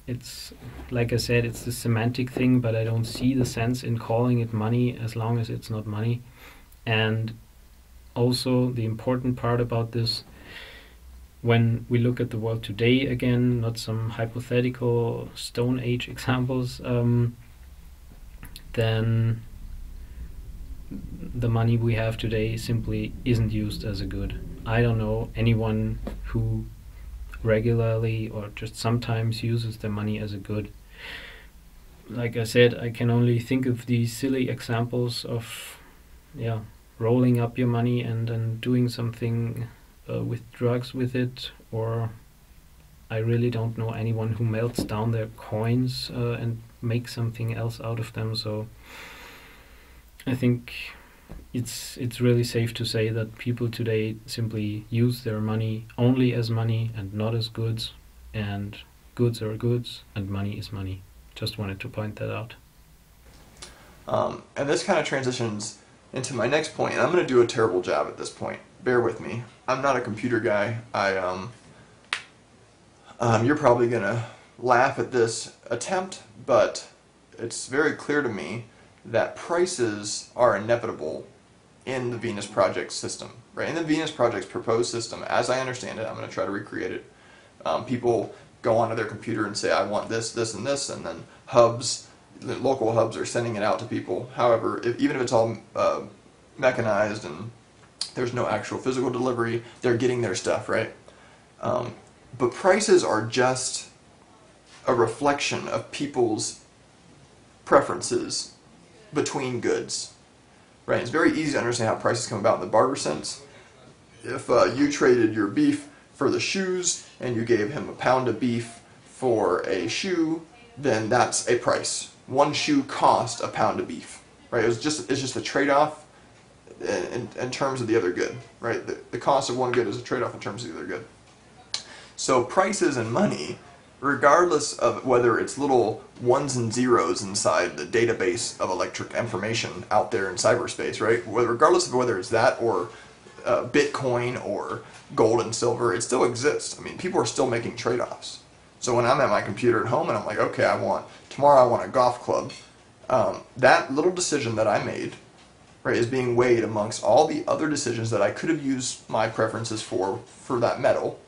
it's, like I said, it's the semantic thing, but I don't see the sense in calling it money as long as it's not money. And also the important part about this, when we look at the world today, again, not some hypothetical Stone Age examples, then the money we have today simply isn't used as a good. I don't know anyone who regularly or just sometimes uses their money as a good. Like I said, I can only think of these silly examples of, rolling up your money and then doing something with drugs with it, or I really don't know anyone who melts down their coins and makes something else out of them. So I think it's really safe to say that people today simply use their money only as money and not as goods, and goods are goods and money is money. Just wanted to point that out. And this kind of transitions into my next point, and I'm going to do a terrible job at this point. Bear with me. I'm not a computer guy. You're probably going to laugh at this attempt, but it's very clear to me that prices are inevitable in the Venus Project system. Right? In the Venus Project's proposed system, as I understand it, I'm going to try to recreate it. People go onto their computer and say, I want this, this, and this, and then the local hubs are sending it out to people. However, even if it's all mechanized and there's no actual physical delivery, they're getting their stuff, right? But prices are just a reflection of people's preferences between goods, right? It's very easy to understand how prices come about in the barter sense. If you traded your beef for the shoes and you gave him a pound of beef for a shoe, then that's a price. One shoe cost a pound of beef, right? It's just a trade-off in terms of the other good, right? The cost of one good is a trade-off in terms of the other good. So prices and money, regardless of whether it's little ones and zeros inside the database of electric information out there in cyberspace, right? Regardless of whether it's that or Bitcoin or gold and silver, it still exists. I mean, people are still making trade-offs. So when I'm at my computer at home and I'm like, okay, tomorrow I want a golf club, that little decision that I made, right, is being weighed amongst all the other decisions that I could have used my preferences for that metal,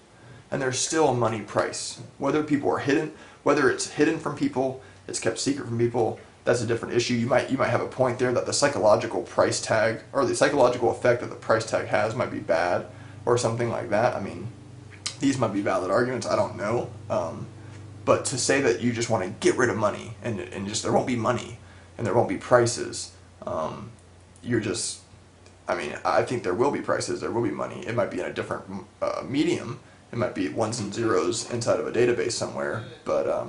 and there's still a money price. Whether it's hidden from people, it's kept secret from people, that's a different issue. You might have a point there that the psychological price tag or the psychological effect that the price tag has might be bad or something like that. I mean, these might be valid arguments, I don't know. But to say that you just want to get rid of money and just there won't be money and there won't be prices, I think there will be prices, there will be money. It might be in a different medium. It might be ones and zeros inside of a database somewhere, but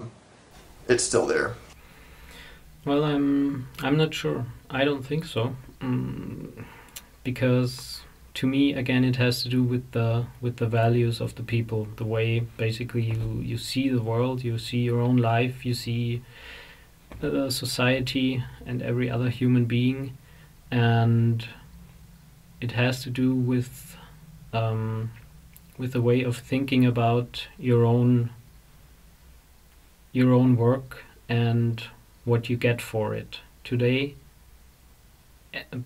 it's still there. Well, I'm not sure. I don't think so, because to me, again, it has to do with the values of the people, the way basically you see the world, you see your own life, you see society and every other human being, and it has to do with the way of thinking about your own work and what you get for it. Today,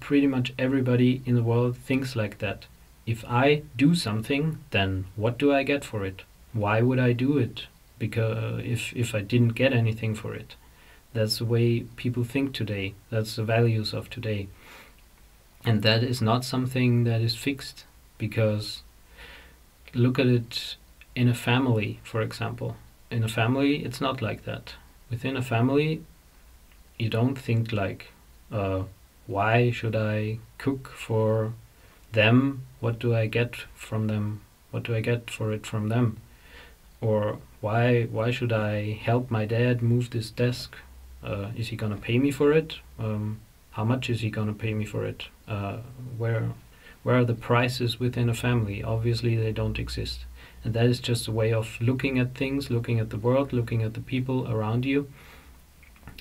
pretty much everybody in the world thinks like that. If I do something, then what do I get for it? Why would I do it? Because if I didn't get anything for it. That's the way people think today. That's the values of today. And that is not something that is fixed, because look at it in a family, for example. In a family, it's not like that. Within a family, you don't think like, why should I cook for them? What do I get from them? What do I get for it from them? Or why should I help my dad move this desk? Is he gonna pay me for it? How much is he gonna pay me for it? Where are the prices within a family? Obviously they don't exist. And that is just a way of looking at things, looking at the world, looking at the people around you.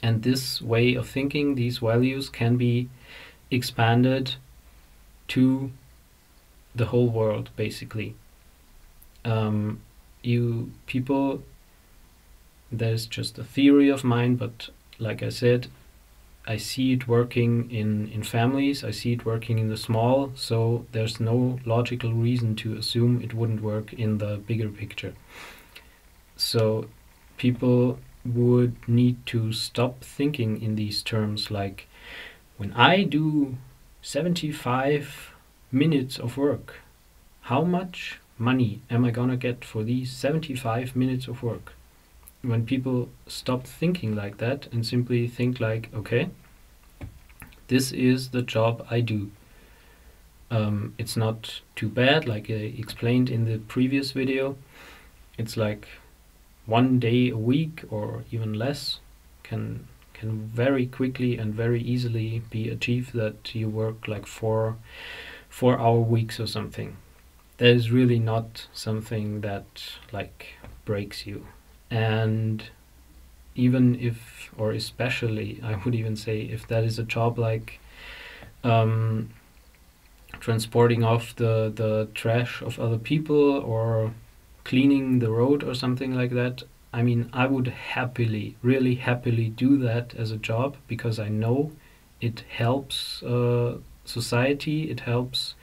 And this way of thinking, these values, can be expanded to the whole world, basically. There's just a theory of mine, but like I said, I see it working in families, I see it working in the small, so there's no logical reason to assume it wouldn't work in the bigger picture. So people would need to stop thinking in these terms, like, when I do 75 minutes of work, how much money am I gonna get for these 75 minutes of work? When people stop thinking like that and simply think like, okay, this is the job I do. It's not too bad, like I explained in the previous video. It's like 1 day a week or even less can very quickly and very easily be achieved, that you work like 4-hour weeks or something. That is really not something that like breaks you. And even if, or especially, I would even say, if that is a job like transporting off the trash of other people or cleaning the road or something like that, I mean, I would happily, really happily do that as a job, because I know it helps society, it helps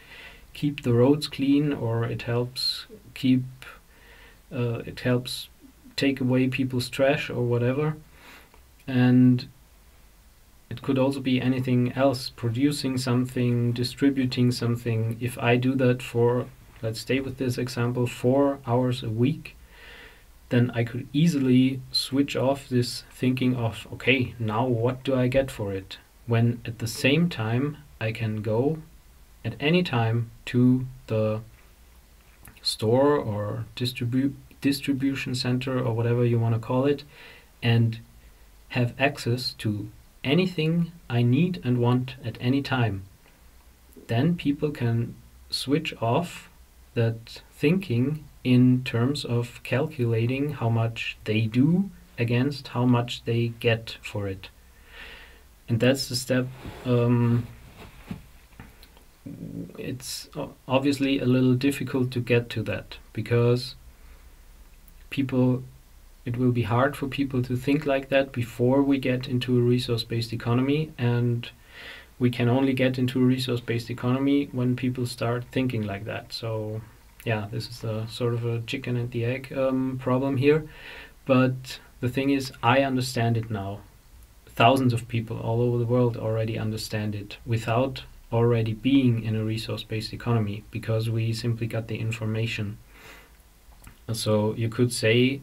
keep the roads clean, or it helps take away people's trash or whatever. And it could also be anything else, producing something, distributing something. If I do that for, let's stay with this example, 4 hours a week, then I could easily switch off this thinking of, okay, now what do I get for it? When at the same time I can go at any time to the store or distribution center or whatever you want to call it, and have access to anything I need and want at any time. Then people can switch off that thinking in terms of calculating how much they do against how much they get for it. And that's the step. It's obviously a little difficult to get to that, because it will be hard for people to think like that before we get into a resource-based economy, and we can only get into a resource-based economy when people start thinking like that. So yeah, this is a sort of a chicken and the egg problem here. But the thing is, I understand it now. Thousands of people all over the world already understand it without already being in a resource-based economy, because we simply got the information. So you could say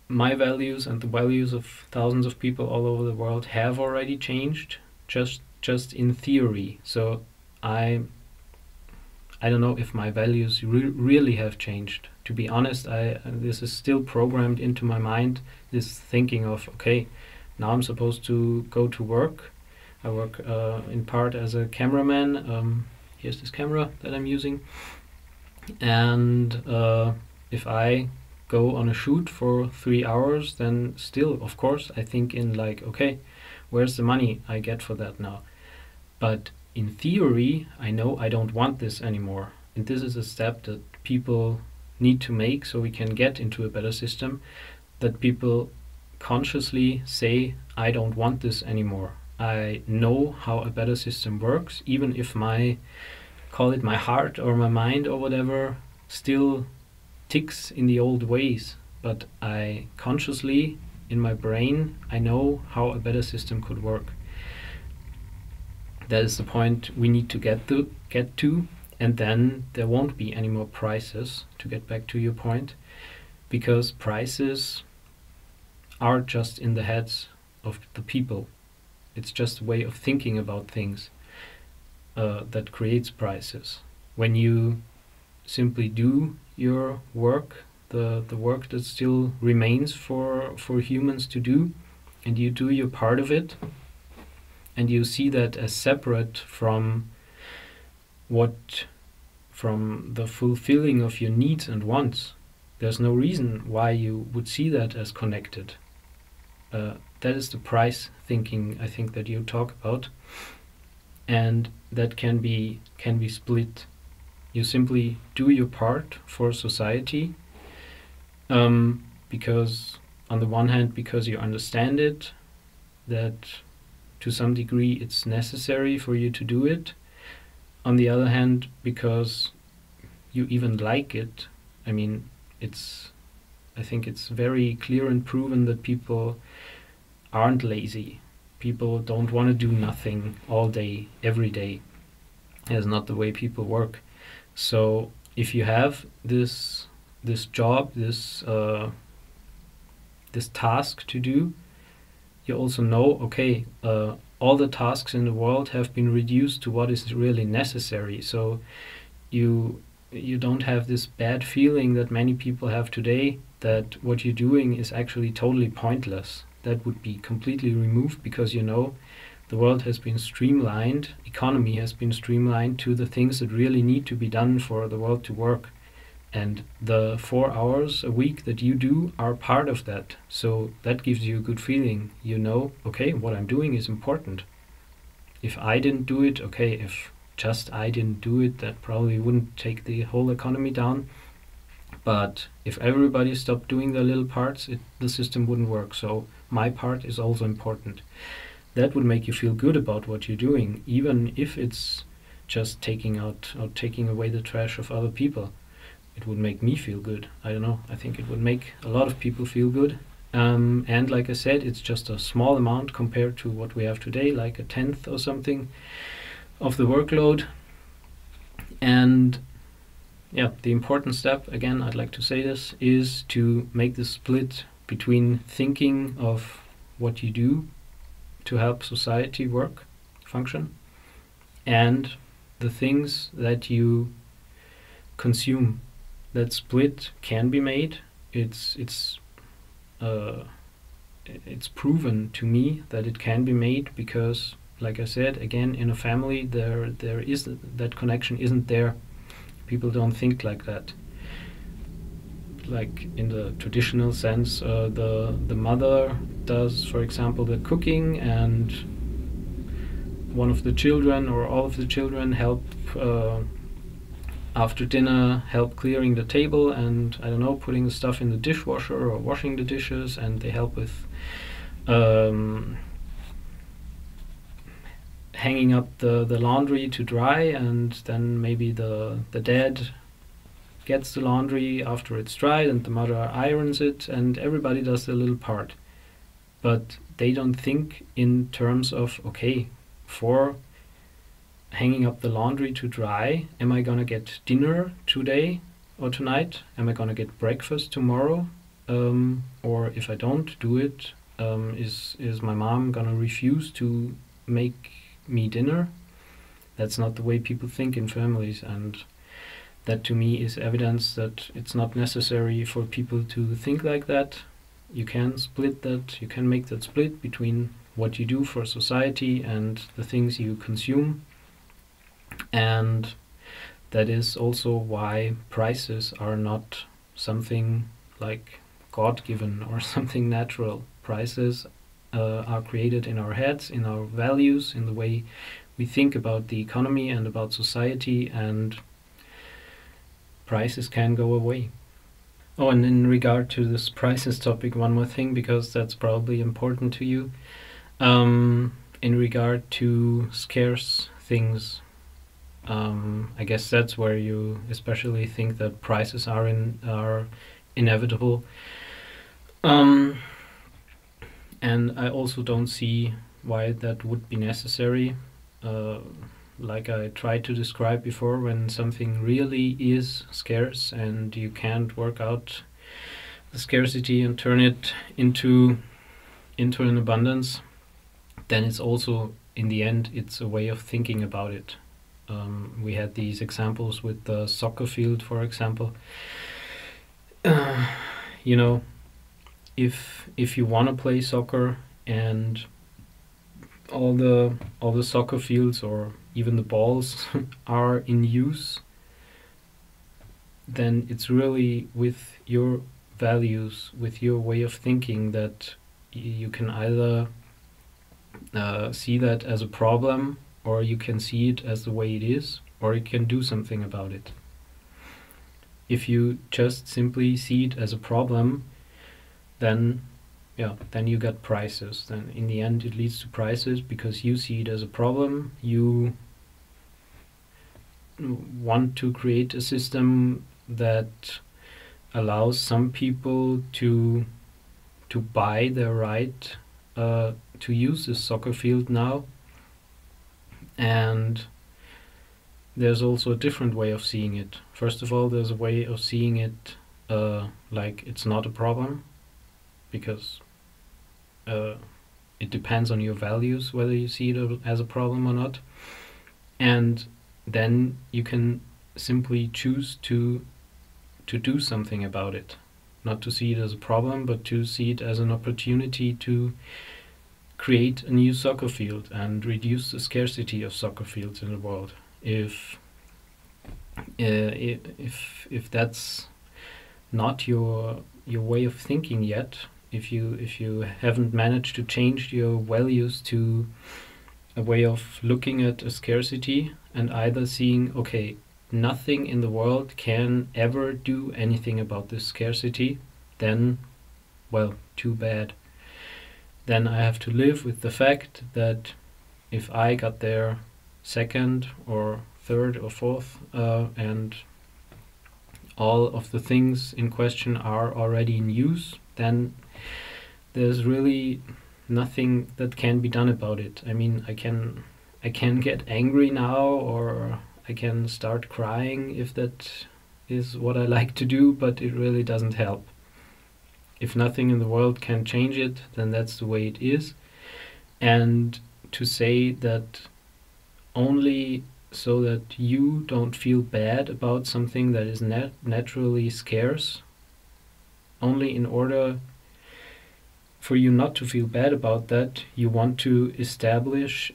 my values and the values of thousands of people all over the world have already changed, just in theory. So I don't know if my values really have changed. To be honest, this is still programmed into my mind, this thinking of, okay, now I'm supposed to go to work. I work in part as a cameraman. here's this camera that I'm using, and if I go on a shoot for 3 hours, then still, of course, I think in like, okay, where's the money I get for that now? But in theory, I know I don't want this anymore. And this is a step that people need to make so we can get into a better system, that people consciously say, I don't want this anymore. I know how a better system works, even if call it my heart or my mind or whatever, still ticks in the old ways. But I consciously, in my brain, I know how a better system could work. That is the point we need to get to, and then there won't be any more prices, to get back to your point, because prices are just in the heads of the people. It's just a way of thinking about things that creates prices. When you simply do your work, the work that still remains for humans to do, and you do your part of it, and you see that as separate from the fulfilling of your needs and wants, there's no reason why you would see that as connected. That is the price thinking, I think, that you talk about, and that can be split. You simply do your part for society, because on the one hand, because you understand it, that to some degree it's necessary for you to do it. On the other hand, because you even like it. I mean, I think it's very clear and proven that people aren't lazy. People don't want to do nothing all day, every day. That's not the way people work. So if you have this job, this task to do, you also know, okay, all the tasks in the world have been reduced to what is really necessary. So you don't have this bad feeling that many people have today, that what you're doing is actually totally pointless. That would be completely removed, because you know the world has been streamlined, economy has been streamlined to the things that really need to be done for the world to work. And the 4 hours a week that you do are part of that. So that gives you a good feeling. You know, okay, what I'm doing is important. If I didn't do it, okay, if just I didn't do it, that probably wouldn't take the whole economy down. But if everybody stopped doing their little parts, the system wouldn't work. So my part is also important. That would make you feel good about what you're doing, even if it's just taking away the trash of other people. It would make me feel good. I don't know. I think it would make a lot of people feel good. And like I said, it's just a small amount compared to what we have today, like a tenth or something of the workload. And yeah, the important step, again, I'd like to say this, is to make the split between thinking of what you do to help society work, function, and the things that you consume. That split can be made. It's proven to me that it can be made, because, like I said, again, in a family there is that connection isn't there. People don't think like that. Like in the traditional sense, the mother does, for example, the cooking, and one of the children or all of the children help after dinner, help clearing the table and, I don't know, putting the stuff in the dishwasher or washing the dishes, and they help with hanging up the laundry to dry, and then maybe the dad gets the laundry after it's dried and the mother irons it, and everybody does their little part. But they don't think in terms of, okay, for hanging up the laundry to dry, am I gonna get dinner today or tonight? Am I gonna get breakfast tomorrow? Or if I don't do it, is my mom gonna refuse to make me dinner? That's not the way people think in families, and that to me is evidence that it's not necessary for people to think like that. You can split that, you can make that split between what you do for society and the things you consume. And that is also why prices are not something like God-given or something natural. Prices are created in our heads, in our values, in the way we think about the economy and about society, and prices can go away. Oh, and in regard to this prices topic, one more thing, because that's probably important to you. In regard to scarce things, I guess that's where you especially think that prices are inevitable. And I also don't see why that would be necessary. Like I tried to describe before, when something really is scarce and you can't work out the scarcity and turn it into an abundance, then it's also, in the end, it's a way of thinking about it. We had these examples with the soccer field, for example. You know, if you want to play soccer and all the soccer fields or even the balls are in use, then it's really with your values, with your way of thinking, that you can either see that as a problem, or you can see it as the way it is, or you can do something about it. If you just simply see it as a problem, then you get prices. Then in the end it leads to prices because you see it as a problem. You want to create a system that allows some people to buy their right to use this soccer field now. And there's also a different way of seeing it. First of all, there's a way of seeing it like it's not a problem, because it depends on your values whether you see it as a problem or not. And then you can simply choose to do something about it. Not to see it as a problem, but to see it as an opportunity to create a new soccer field and reduce the scarcity of soccer fields in the world. If that's not your way of thinking yet, if you haven't managed to change your values to a way of looking at a scarcity and either seeing, okay, nothing in the world can ever do anything about this scarcity, then, well, too bad. Then I have to live with the fact that if I got there second or third or fourth, and all of the things in question are already in use, then there's really nothing that can be done about it. I mean, I can get angry now, or I can start crying if that is what I like to do, but it really doesn't help. If nothing in the world can change it, then that's the way it is. And to say that only so that you don't feel bad about something that is naturally scarce, only in order for you not to feel bad about that, you want to establish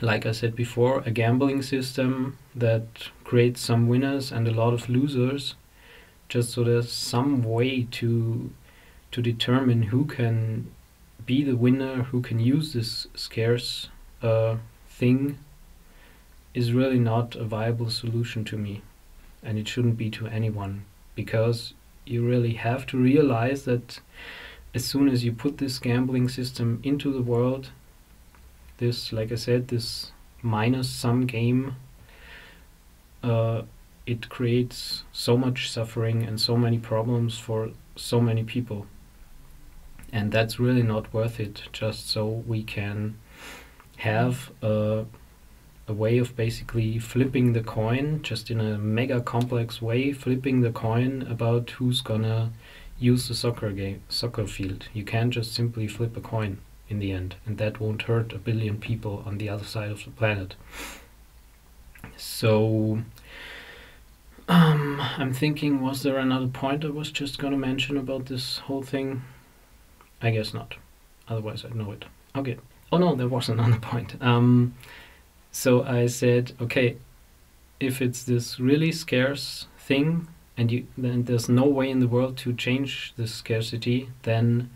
like I said before, a gambling system that creates some winners and a lot of losers, just so there's some way to determine who can be the winner, who can use this scarce thing, is really not a viable solution to me, and it shouldn't be to anyone, because you really have to realize that as soon as you put this gambling system into the world, this, like I said, this minus sum game, it creates so much suffering and so many problems for so many people. And that's really not worth it, just so we can have a way of basically flipping the coin, just in a mega complex way, flipping the coin about who's gonna use the soccer field. You can't just simply flip a coin in the end, and that won't hurt a billion people on the other side of the planet. So I'm thinking, was there another point I was just gonna mention about this whole thing? I guess not. Otherwise I'd know it. Okay. Oh no, there was another point. So I said, okay, if it's this really scarce thing and then there's no way in the world to change this scarcity, then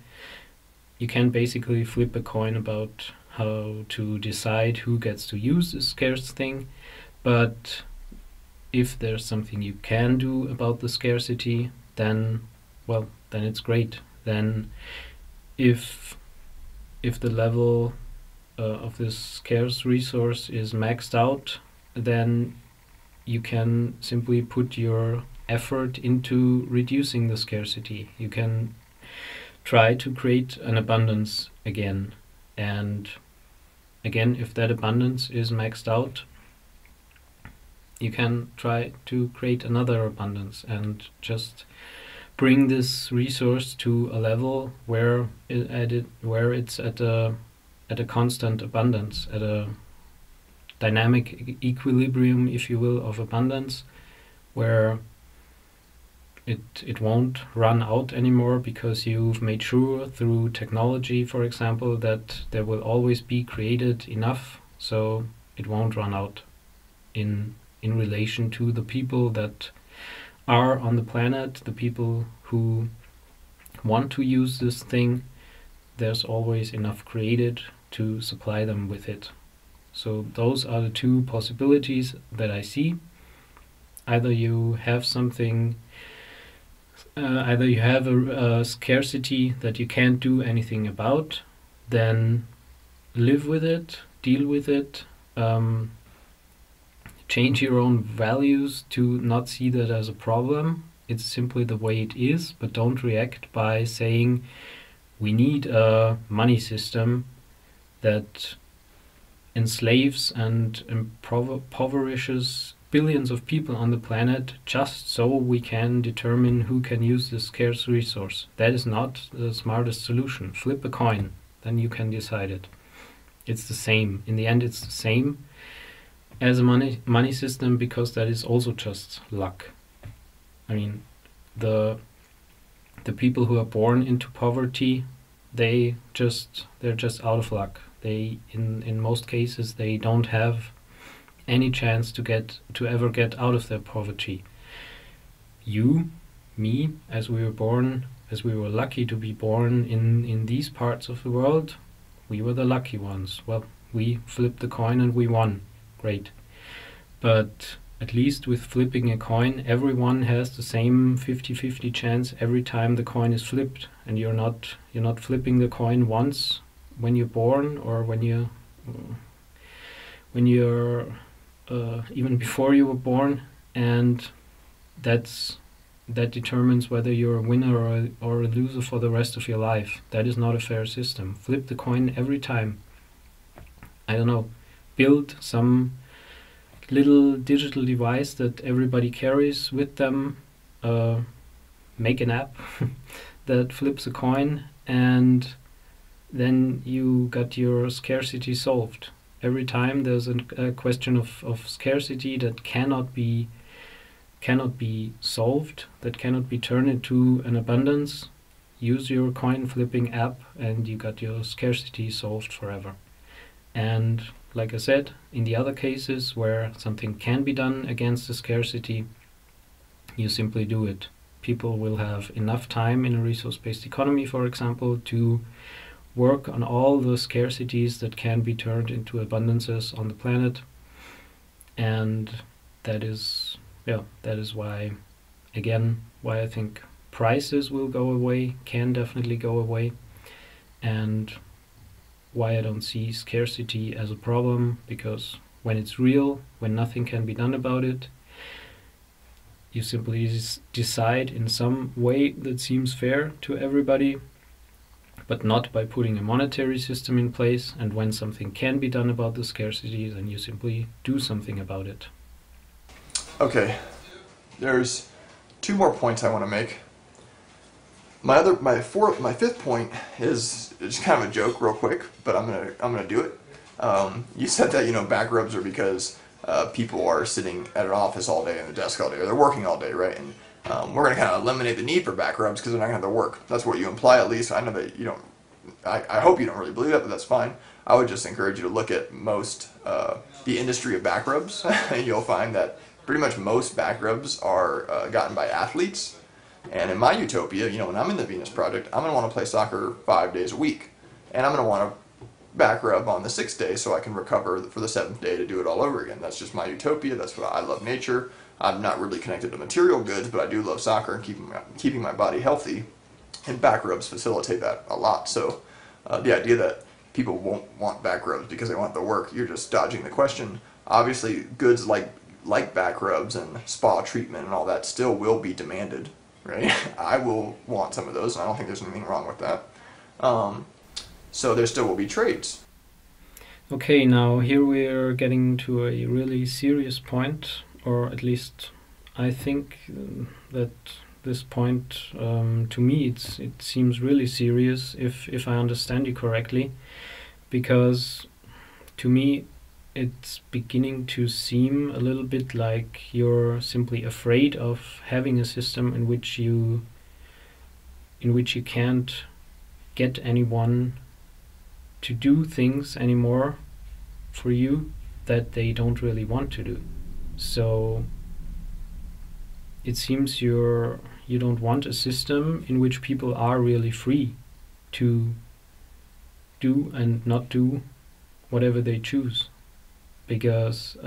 you can basically flip a coin about how to decide who gets to use this scarce thing. But if there's something you can do about the scarcity, then, well, then it's great. Then if the level of this scarce resource is maxed out, then you can simply put your effort into reducing the scarcity. You can try to create an abundance again. And again, if that abundance is maxed out, you can try to create another abundance and just bring this resource to a level where it's at a constant abundance, at a dynamic equilibrium, if you will, of abundance, where it won't run out anymore, because you've made sure through technology, for example, that there will always be created enough, so it won't run out in relation to the people that are on the planet, the people who want to use this thing. There's always enough created to supply them with it. So those are the two possibilities that I see. Either you have something, either you have a scarcity that you can't do anything about, then live with it, deal with it, change your own values to not see that as a problem. It's simply the way it is, but don't react by saying we need a money system that enslaves and impoverishes billions of people on the planet just so we can determine who can use this scarce resource. That is not the smartest solution. Flip a coin, then you can decide it. It's the same. In the end, it's the same as a money system, because that is also just luck. I mean, the people who are born into poverty, they're just out of luck. They in most cases they don't have any chance to ever get out of their poverty. You, me, as we were lucky to be born in these parts of the world, we were the lucky ones. Well, we flipped the coin and we won. Great. But at least with flipping a coin, everyone has the same 50-50 chance every time the coin is flipped, and you're not flipping the coin once when you're born, or when you're even before you were born, and that determines whether you're a winner or a loser for the rest of your life. That is not a fair system. Flip the coin every time. I don't know, build some little digital device that everybody carries with them, make an app that flips a coin, and then you got your scarcity solved. Every time there's a question of scarcity that cannot be solved, that cannot be turned into an abundance, use your coin flipping app and you got your scarcity solved forever. And like I said, in the other cases where something can be done against the scarcity, you simply do it. People will have enough time in a resource-based economy, for example, to work on all the scarcities that can be turned into abundances on the planet. And that is why, again, why I think prices will go away, can definitely go away, and why I don't see scarcity as a problem, because when it's real, when nothing can be done about it, you simply decide in some way that seems fair to everybody, but not by putting a monetary system in place. And when something can be done about the scarcity, then you simply do something about it. Okay, there's two more points I want to make. My fifth point is just kind of a joke, real quick, but I'm gonna do it. You said that back rubs are because people are sitting at an office all day and a desk all day, or they're working all day, right? And we're gonna kind of eliminate the need for back rubs because they're not gonna have to work. That's what you imply, at least. I know that you don't I hope you don't really believe that, but that's fine. I would just encourage you to look at most the industry of back rubs, and you'll find that pretty much most back rubs are gotten by athletes. And in my utopia, when I'm in the Venus Project, I'm going to want to play soccer 5 days a week, and I'm going to want to back rub on the 6th day so I can recover for the 7th day to do it all over again. That's just my utopia. That's what I love nature. I'm not really connected to material goods, but I do love soccer and keeping my body healthy, and back rubs facilitate that a lot. So the idea that people won't want back rubs because they want the work, you're just dodging the question. Obviously, goods like back rubs and spa treatment and all that still will be demanded, right? I will want some of those, and I don't think there's anything wrong with that. So there still will be trades. Okay, now here we're getting to a really serious point, or at least I think that this point, to me, it seems really serious if I understand you correctly, because to me it's beginning to seem a little bit like you're simply afraid of having a system in which you can't get anyone to do things anymore for you that they don't really want to do. So it seems you don't want a system in which people are really free to do and not do whatever they choose, because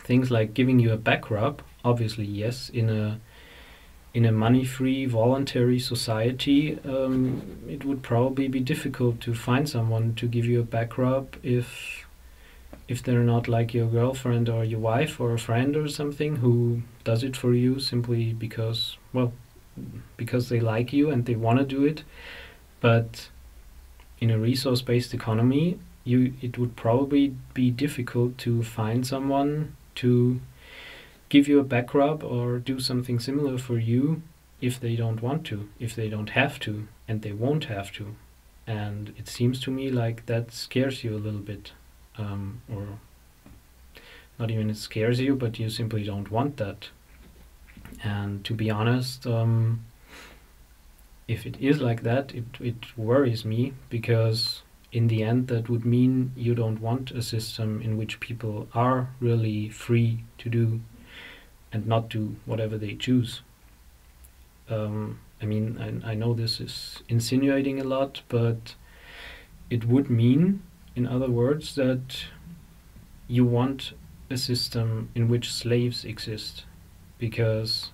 things like giving you a back rub, obviously yes, in a money-free voluntary society, it would probably be difficult to find someone to give you a back rub if they're not like your girlfriend or your wife or a friend or something who does it for you simply because they like you and they want to do it. But in a resource-based economy, it would probably be difficult to find someone to give you a back rub or do something similar for you if they don't want to, if they don't have to, and they won't have to. And it seems to me like that scares you a little bit. Or not even it scares you, but you simply don't want that. And to be honest, if it is like that, it worries me, because in the end that would mean you don't want a system in which people are really free to do and not do whatever they choose. I know this is insinuating a lot, but it would mean, in other words, that you want a system in which slaves exist, because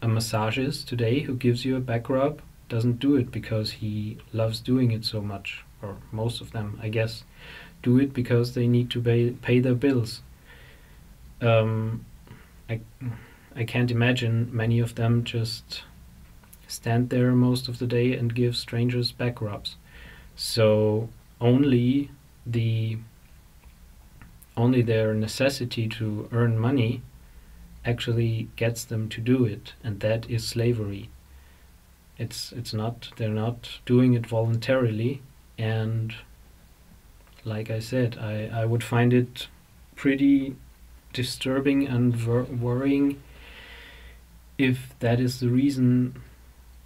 a massagist today who gives you a back rub doesn't do it because he loves doing it so much, or most of them, I guess, do it because they need to pay their bills. I can't imagine many of them just stand there most of the day and give strangers back rubs. So only their necessity to earn money actually gets them to do it, and that is slavery. They're not doing it voluntarily, and like I said, I would find it pretty disturbing and worrying if that is the reason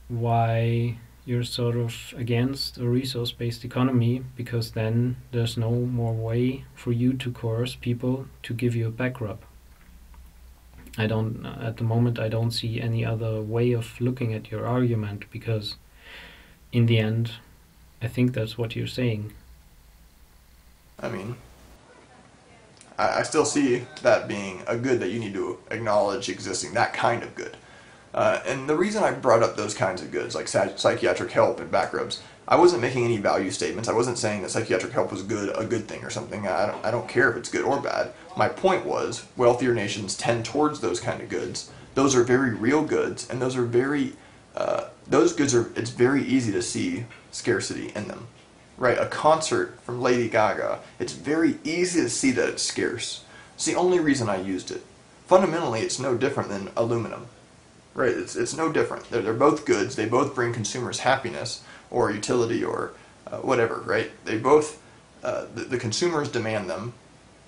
why you're sort of against a resource-based economy, because then there's no more way for you to coerce people to give you a back rub. At the moment, I don't see any other way of looking at your argument, because in the end, I think that's what you're saying. I mean, I still see that being a good that you need to acknowledge existing, that kind of good. And the reason I brought up those kinds of goods, like psychiatric help and back rubs, I wasn't making any value statements. I wasn't saying that psychiatric help was a good thing or something. I don't care if it's good or bad. My point was, wealthier nations tend towards those kind of goods. Those are very real goods, and those goods it's very easy to see scarcity in them. Right, a concert from Lady Gaga, it's very easy to see that it's scarce. It's the only reason I used it. Fundamentally, it's no different than aluminum. Right, it's no different. They're both goods. They both bring consumers happiness or utility or whatever, right? They both, the consumers demand them.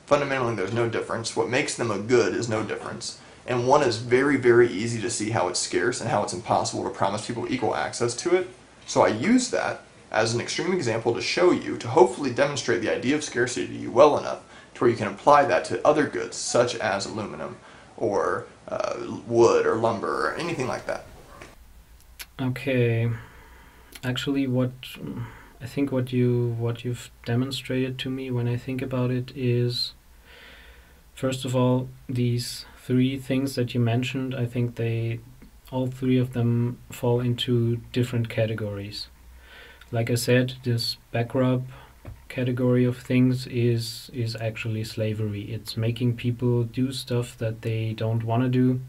Fundamentally, there's no difference. What makes them a good is no difference. And one is very, very easy to see how it's scarce and how it's impossible to promise people equal access to it. So I use that as an extreme example to show you, to hopefully demonstrate the idea of scarcity to you well enough to where you can apply that to other goods such as aluminum or wood or lumber or anything like that. Okay. Actually, what I think what you've demonstrated to me when I think about it is, first of all, these three things that you mentioned, I think all three of them fall into different categories. Like I said, this back rub category of things is actually slavery. It's making people do stuff that they don't want to do,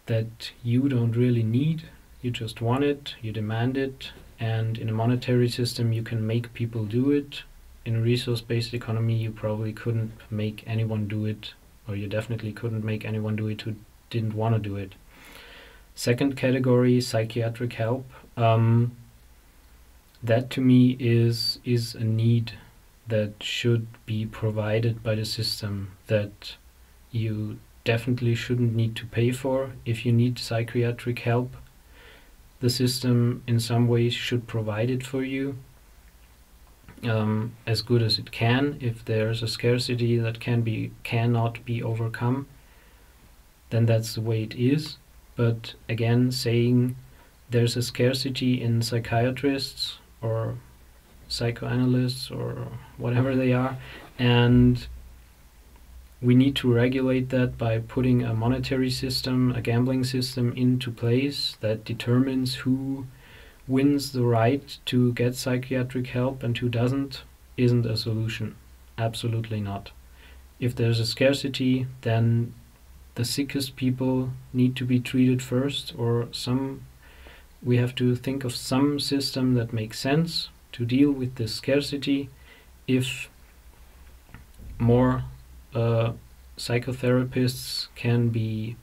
that you don't really need. You just want it, you demand it, and in a monetary system you can make people do it. In a resource-based economy you probably couldn't make anyone do it, or you definitely couldn't make anyone do it who didn't want to do it. Second category, psychiatric help. That to me is a need that should be provided by the system, that you definitely shouldn't need to pay for. If you need psychiatric help, the system in some ways should provide it for you as good as it can. If there's a scarcity that cannot be overcome, then that's the way it is. But again, saying there's a scarcity in psychiatrists or psychoanalysts or whatever they are, and we need to regulate that by putting a monetary system, a gambling system into place that determines who wins the right to get psychiatric help and who doesn't, isn't a solution. Absolutely not. If there's a scarcity, then the sickest people need to be treated first, or we have to think of some system that makes sense to deal with this scarcity. If more psychotherapists can be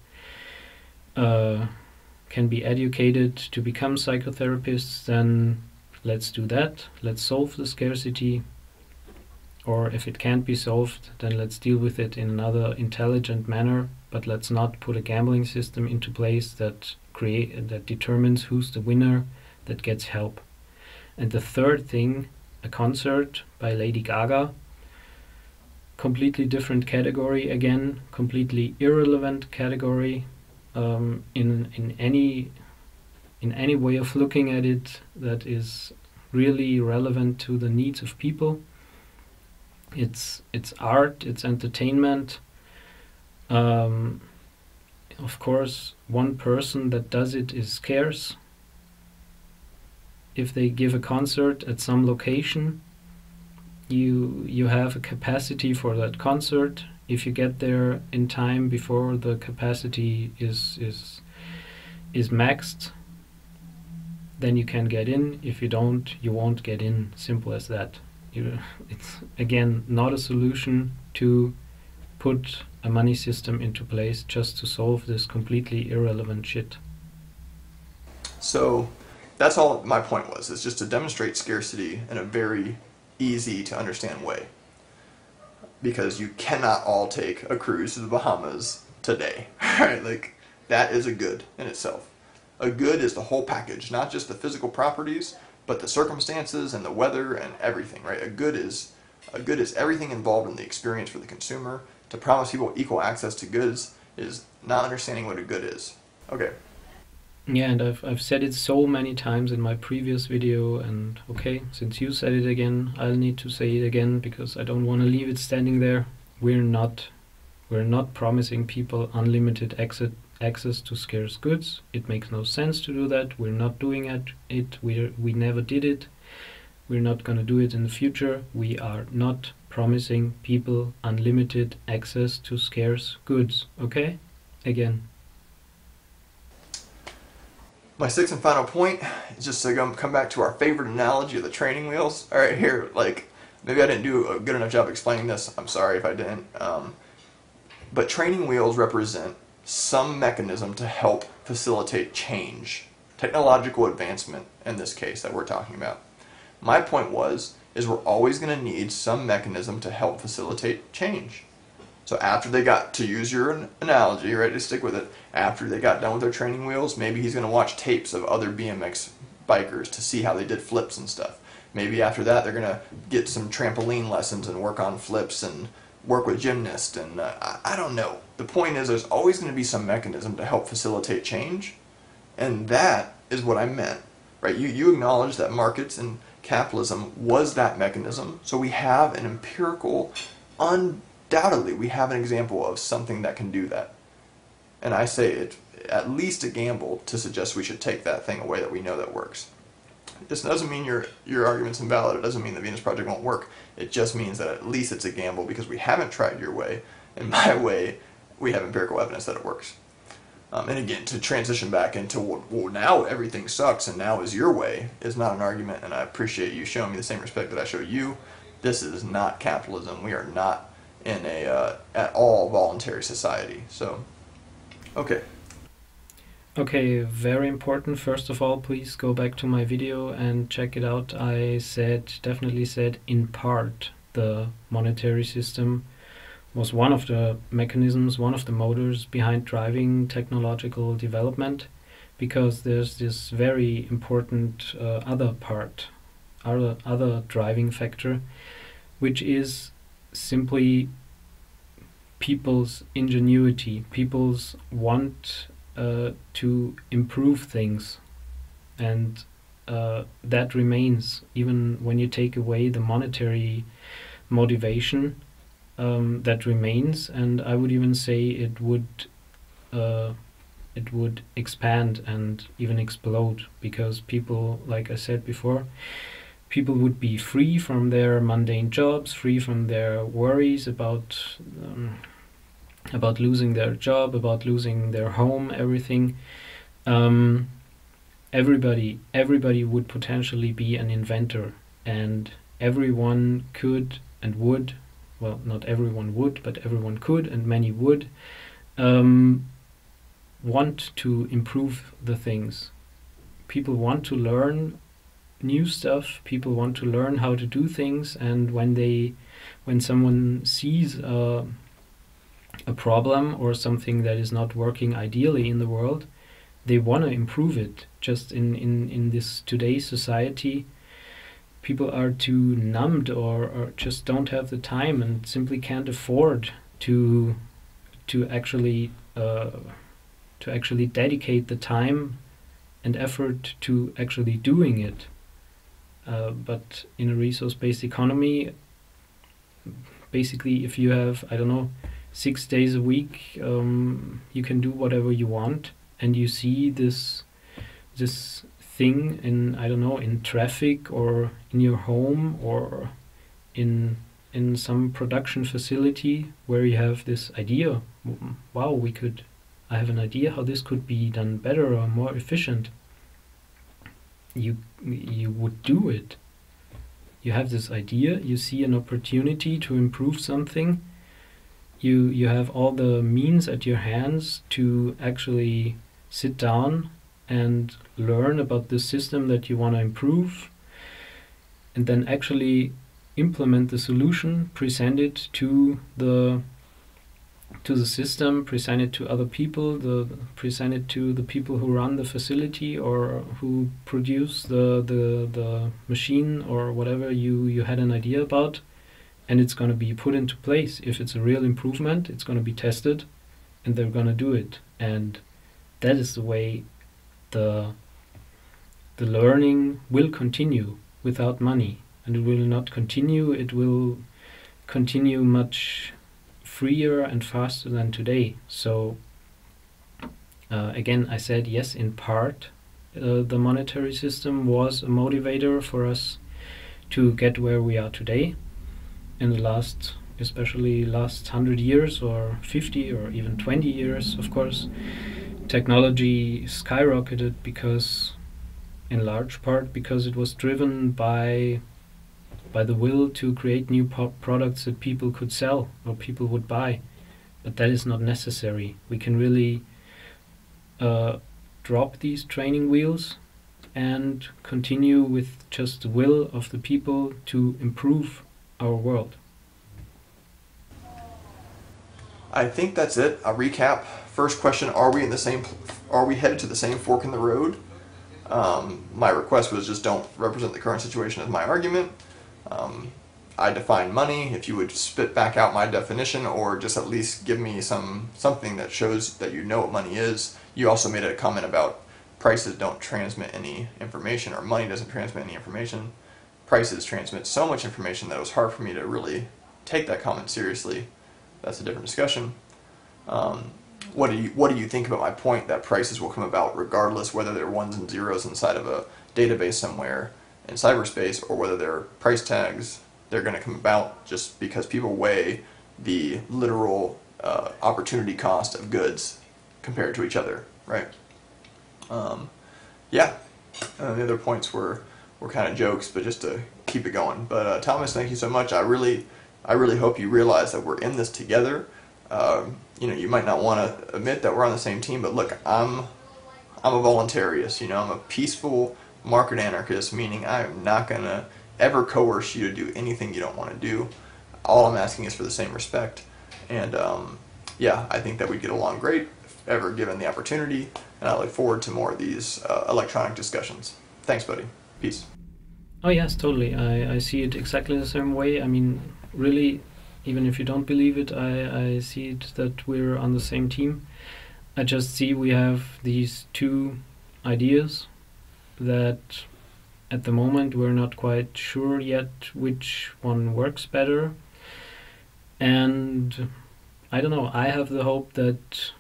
educated to become psychotherapists, then let's do that. Let's solve the scarcity. Or if it can't be solved, then let's deal with it in another intelligent manner. But let's not put a gambling system into place that determines who's the winner that gets help. And the third thing, a concert by Lady Gaga. Completely different category again, completely irrelevant category. In any way of looking at it that is really relevant to the needs of people. It's art, it's entertainment. Of course, one person that does it is scarce. If they give a concert at some location, you have a capacity for that concert. If you get there in time before the capacity is maxed, then you can get in. If you don't, you won't get in. Simple as that. It's again not a solution to put a money system into place just to solve this completely irrelevant shit. So that's all my point was, is just to demonstrate scarcity in a very easy to understand way. Because you cannot all take a cruise to the Bahamas today, right? Like, that is a good in itself. A good is the whole package, not just the physical properties, but the circumstances and the weather and everything, right? A good is everything involved in the experience for the consumer. To promise people equal access to goods is not understanding what a good is. Okay. Yeah, and I've said it so many times in my previous video, and okay, since you said it again, I'll need to say it again because I don't want to leave it standing there. We're not promising people unlimited access to scarce goods. It makes no sense to do that. We're not doing it. We never did it. We're not going to do it in the future. We are not promising people unlimited access to scarce goods. Okay? Again. My sixth and final point is just to come back to our favorite analogy of the training wheels. All right, here, like, maybe I didn't do a good enough job explaining this. I'm sorry if I didn't. But training wheels represent some mechanism to help facilitate change, technological advancement in this case that we're talking about. My point is we're always going to need some mechanism to help facilitate change. So after they got, to use your analogy, right, to stick with it, after they got done with their training wheels, maybe he's going to watch tapes of other BMX bikers to see how they did flips and stuff. Maybe after that they're going to get some trampoline lessons and work on flips and work with gymnasts, and I don't know. The point is there's always going to be some mechanism to help facilitate change, and that is what I meant, right? You acknowledge that markets and capitalism was that mechanism, so we have an empirical, undoubtedly we have an example of something that can do that. And I say it at least a gamble to suggest we should take that thing away that we know that works. This doesn't mean your argument's invalid. It doesn't mean the Venus Project won't work. It just means that at least it's a gamble because we haven't tried your way. And my way, we have empirical evidence that it works. And again, to transition back into, well, now everything sucks and now is your way, is not an argument, and I appreciate you showing me the same respect that I show you. This is not capitalism. We are not in a at all voluntary society. So, okay. Okay, very important. First of all, please go back to my video and check it out. I definitely said in part the monetary system was one of the mechanisms, one of the motors behind driving technological development, because there's this very important other part, other driving factor, which is simply people's ingenuity, people's want to improve things, and that remains even when you take away the monetary motivation. That remains, and I would even say it would expand and even explode, because people, like I said before, people would be free from their mundane jobs, free from their worries about losing their job, about losing their home, everything. Everybody would potentially be an inventor, and everyone could and would, well, not everyone would, but everyone could, and many would, want to improve the things. People want to learn new stuff, people want to learn how to do things, and when someone sees a problem or something that is not working ideally in the world, they want to improve it. Just in this today's society, people are too numbed or just don't have the time and simply can't afford to actually dedicate the time and effort to actually doing it. But in a resource-based economy, basically, if you have, I don't know, 6 days a week, you can do whatever you want, and you see this thing in, I don't know, in traffic or in your home or in some production facility where you have this idea, wow, I have an idea how this could be done better or more efficient. You would do it. You have this idea, you see an opportunity to improve something, you have all the means at your hands to actually sit down and learn about the system that you want to improve, and then actually implement the solution, present it to the system, present it to other people, present it to the people who run the facility or who produce the machine or whatever you had an idea about, and it's going to be put into place. If it's a real improvement, it's going to be tested, and they're going to do it. And that is the way the learning will continue without money, and it will not continue. It will continue much freer and faster than today. So again, I said yes, in part the monetary system was a motivator for us to get where we are today. In the last, especially last 100 years or 50 or even 20 years, of course, technology skyrocketed because, in large part, because it was driven by the will to create new products that people could sell or people would buy. But that is not necessary. We can really drop these training wheels and continue with just the will of the people to improve our world. I think that's it. I'll recap. First question: Are we in the same? Are we headed to the same fork in the road? My request was just don't represent the current situation as my argument. I define money. If you would spit back out my definition, or just at least give me something that shows that you know what money is. You also made a comment about prices don't transmit any information, or money doesn't transmit any information. Prices transmit so much information that it was hard for me to really take that comment seriously. That's a different discussion. What do you think about my point that prices will come about regardless whether they're ones and zeros inside of a database somewhere in cyberspace, or whether they're price tags? They're going to come about just because people weigh the literal opportunity cost of goods compared to each other, right? Yeah. The other points were kind of jokes, but just to keep it going. But Thomas, thank you so much. I really hope you realize that we're in this together. You might not want to admit that we're on the same team, but look, I'm a voluntarist. I'm a peaceful market anarchist, meaning I am not gonna ever coerce you to do anything you don't want to do. All I'm asking is for the same respect, and yeah, I think that we get along great if ever given the opportunity, and I look forward to more of these electronic discussions. Thanks, buddy. Peace. Oh yes, totally. I see it exactly the same way. I mean, really, even if you don't believe it, I see it that we're on the same team. I just see we have these two ideas that at the moment we're not quite sure yet which one works better. And I don't know, I have the hope that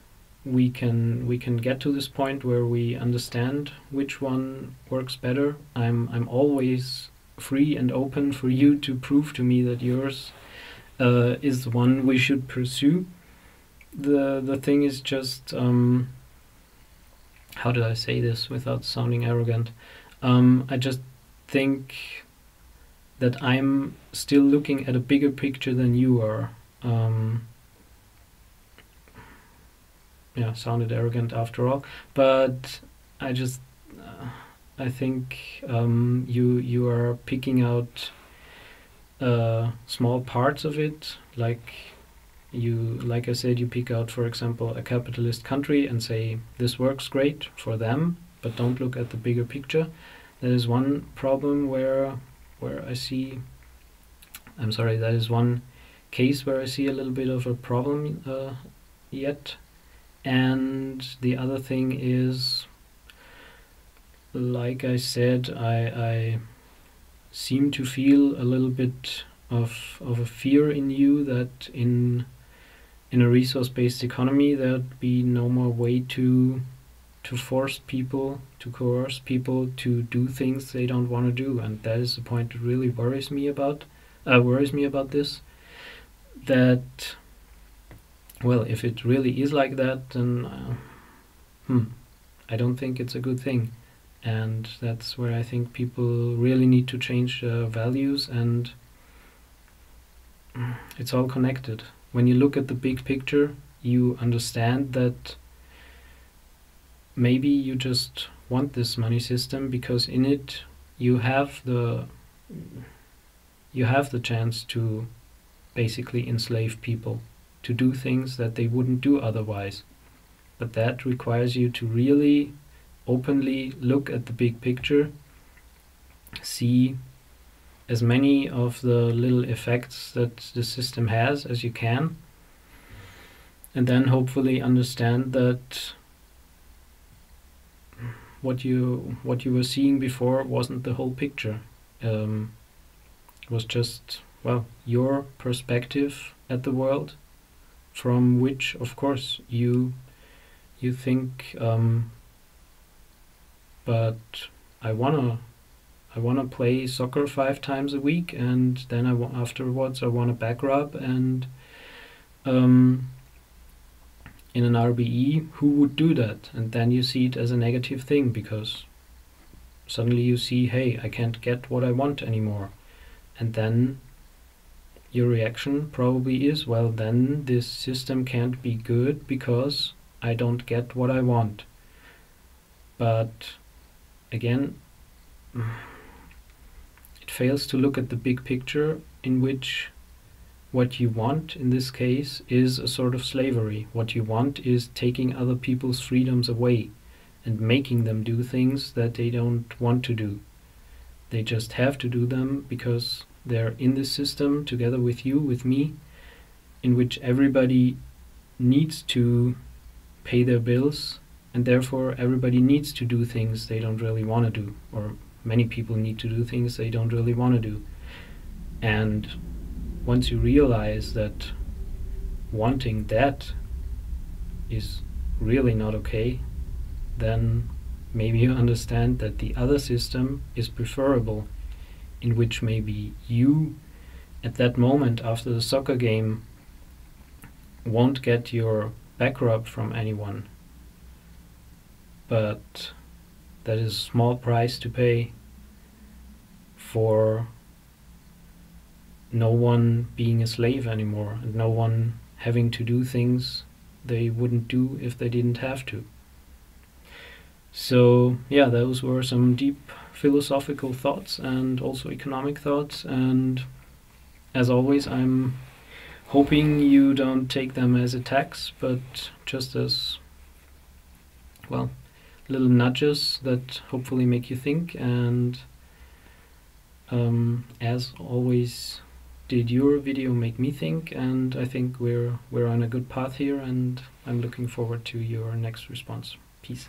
we can get to this point where we understand which one works better. I'm always free and open for you to prove to me that yours is the one we should pursue. The thing is just how did I say this without sounding arrogant? I just think that I'm still looking at a bigger picture than you are. Yeah, sounded arrogant after all, but I just I think you are picking out small parts of it, like I said, you pick out, for example, a capitalist country and say this works great for them, but don't look at the bigger picture. That is one problem where I see. I'm sorry. That is one case where I see a little bit of a problem yet. And the other thing is, like I said, I seem to feel a little bit of a fear in you that in a resource-based economy there'd be no more way to force people, to coerce people to do things they don't want to do, and that is the point that really worries me about this. That, well, if it really is like that, then I don't think it's a good thing, and that's where I think people really need to change values, and it's all connected. When you look at the big picture, you understand that maybe you just want this money system because in it you have the chance to basically enslave people to do things that they wouldn't do otherwise. But that requires you to really openly look at the big picture, see as many of the little effects that the system has as you can, and then hopefully understand that what you were seeing before wasn't the whole picture. Was just, well, your perspective at the world, from which, of course, you think, but I wanna play soccer 5 times a week, and then afterwards I wanna back rub, and in an RBE, who would do that? And then you see it as a negative thing, because suddenly you see, hey, I can't get what I want anymore. And then your reaction probably is, well, then this system can't be good because I don't get what I want. But again, it fails to look at the big picture, in which what you want in this case is a sort of slavery. What you want is taking other people's freedoms away and making them do things that they don't want to do. They just have to do them because they're in this system together with you, with me, in which everybody needs to pay their bills, and therefore everybody needs to do things they don't really want to do, or many people need to do things they don't really want to do. And once you realize that wanting that is really not okay, then maybe you understand that the other system is preferable, in which maybe you, at that moment after the soccer game, won't get your back rub from anyone. But that is a small price to pay for no one being a slave anymore, and no one having to do things they wouldn't do if they didn't have to. So yeah, those were some deep philosophical thoughts and also economic thoughts, and as always I'm hoping you don't take them as attacks, but just as, well, little nudges that hopefully make you think. And as always, did your video make me think, and I think we're on a good path here, and I'm looking forward to your next response. Peace.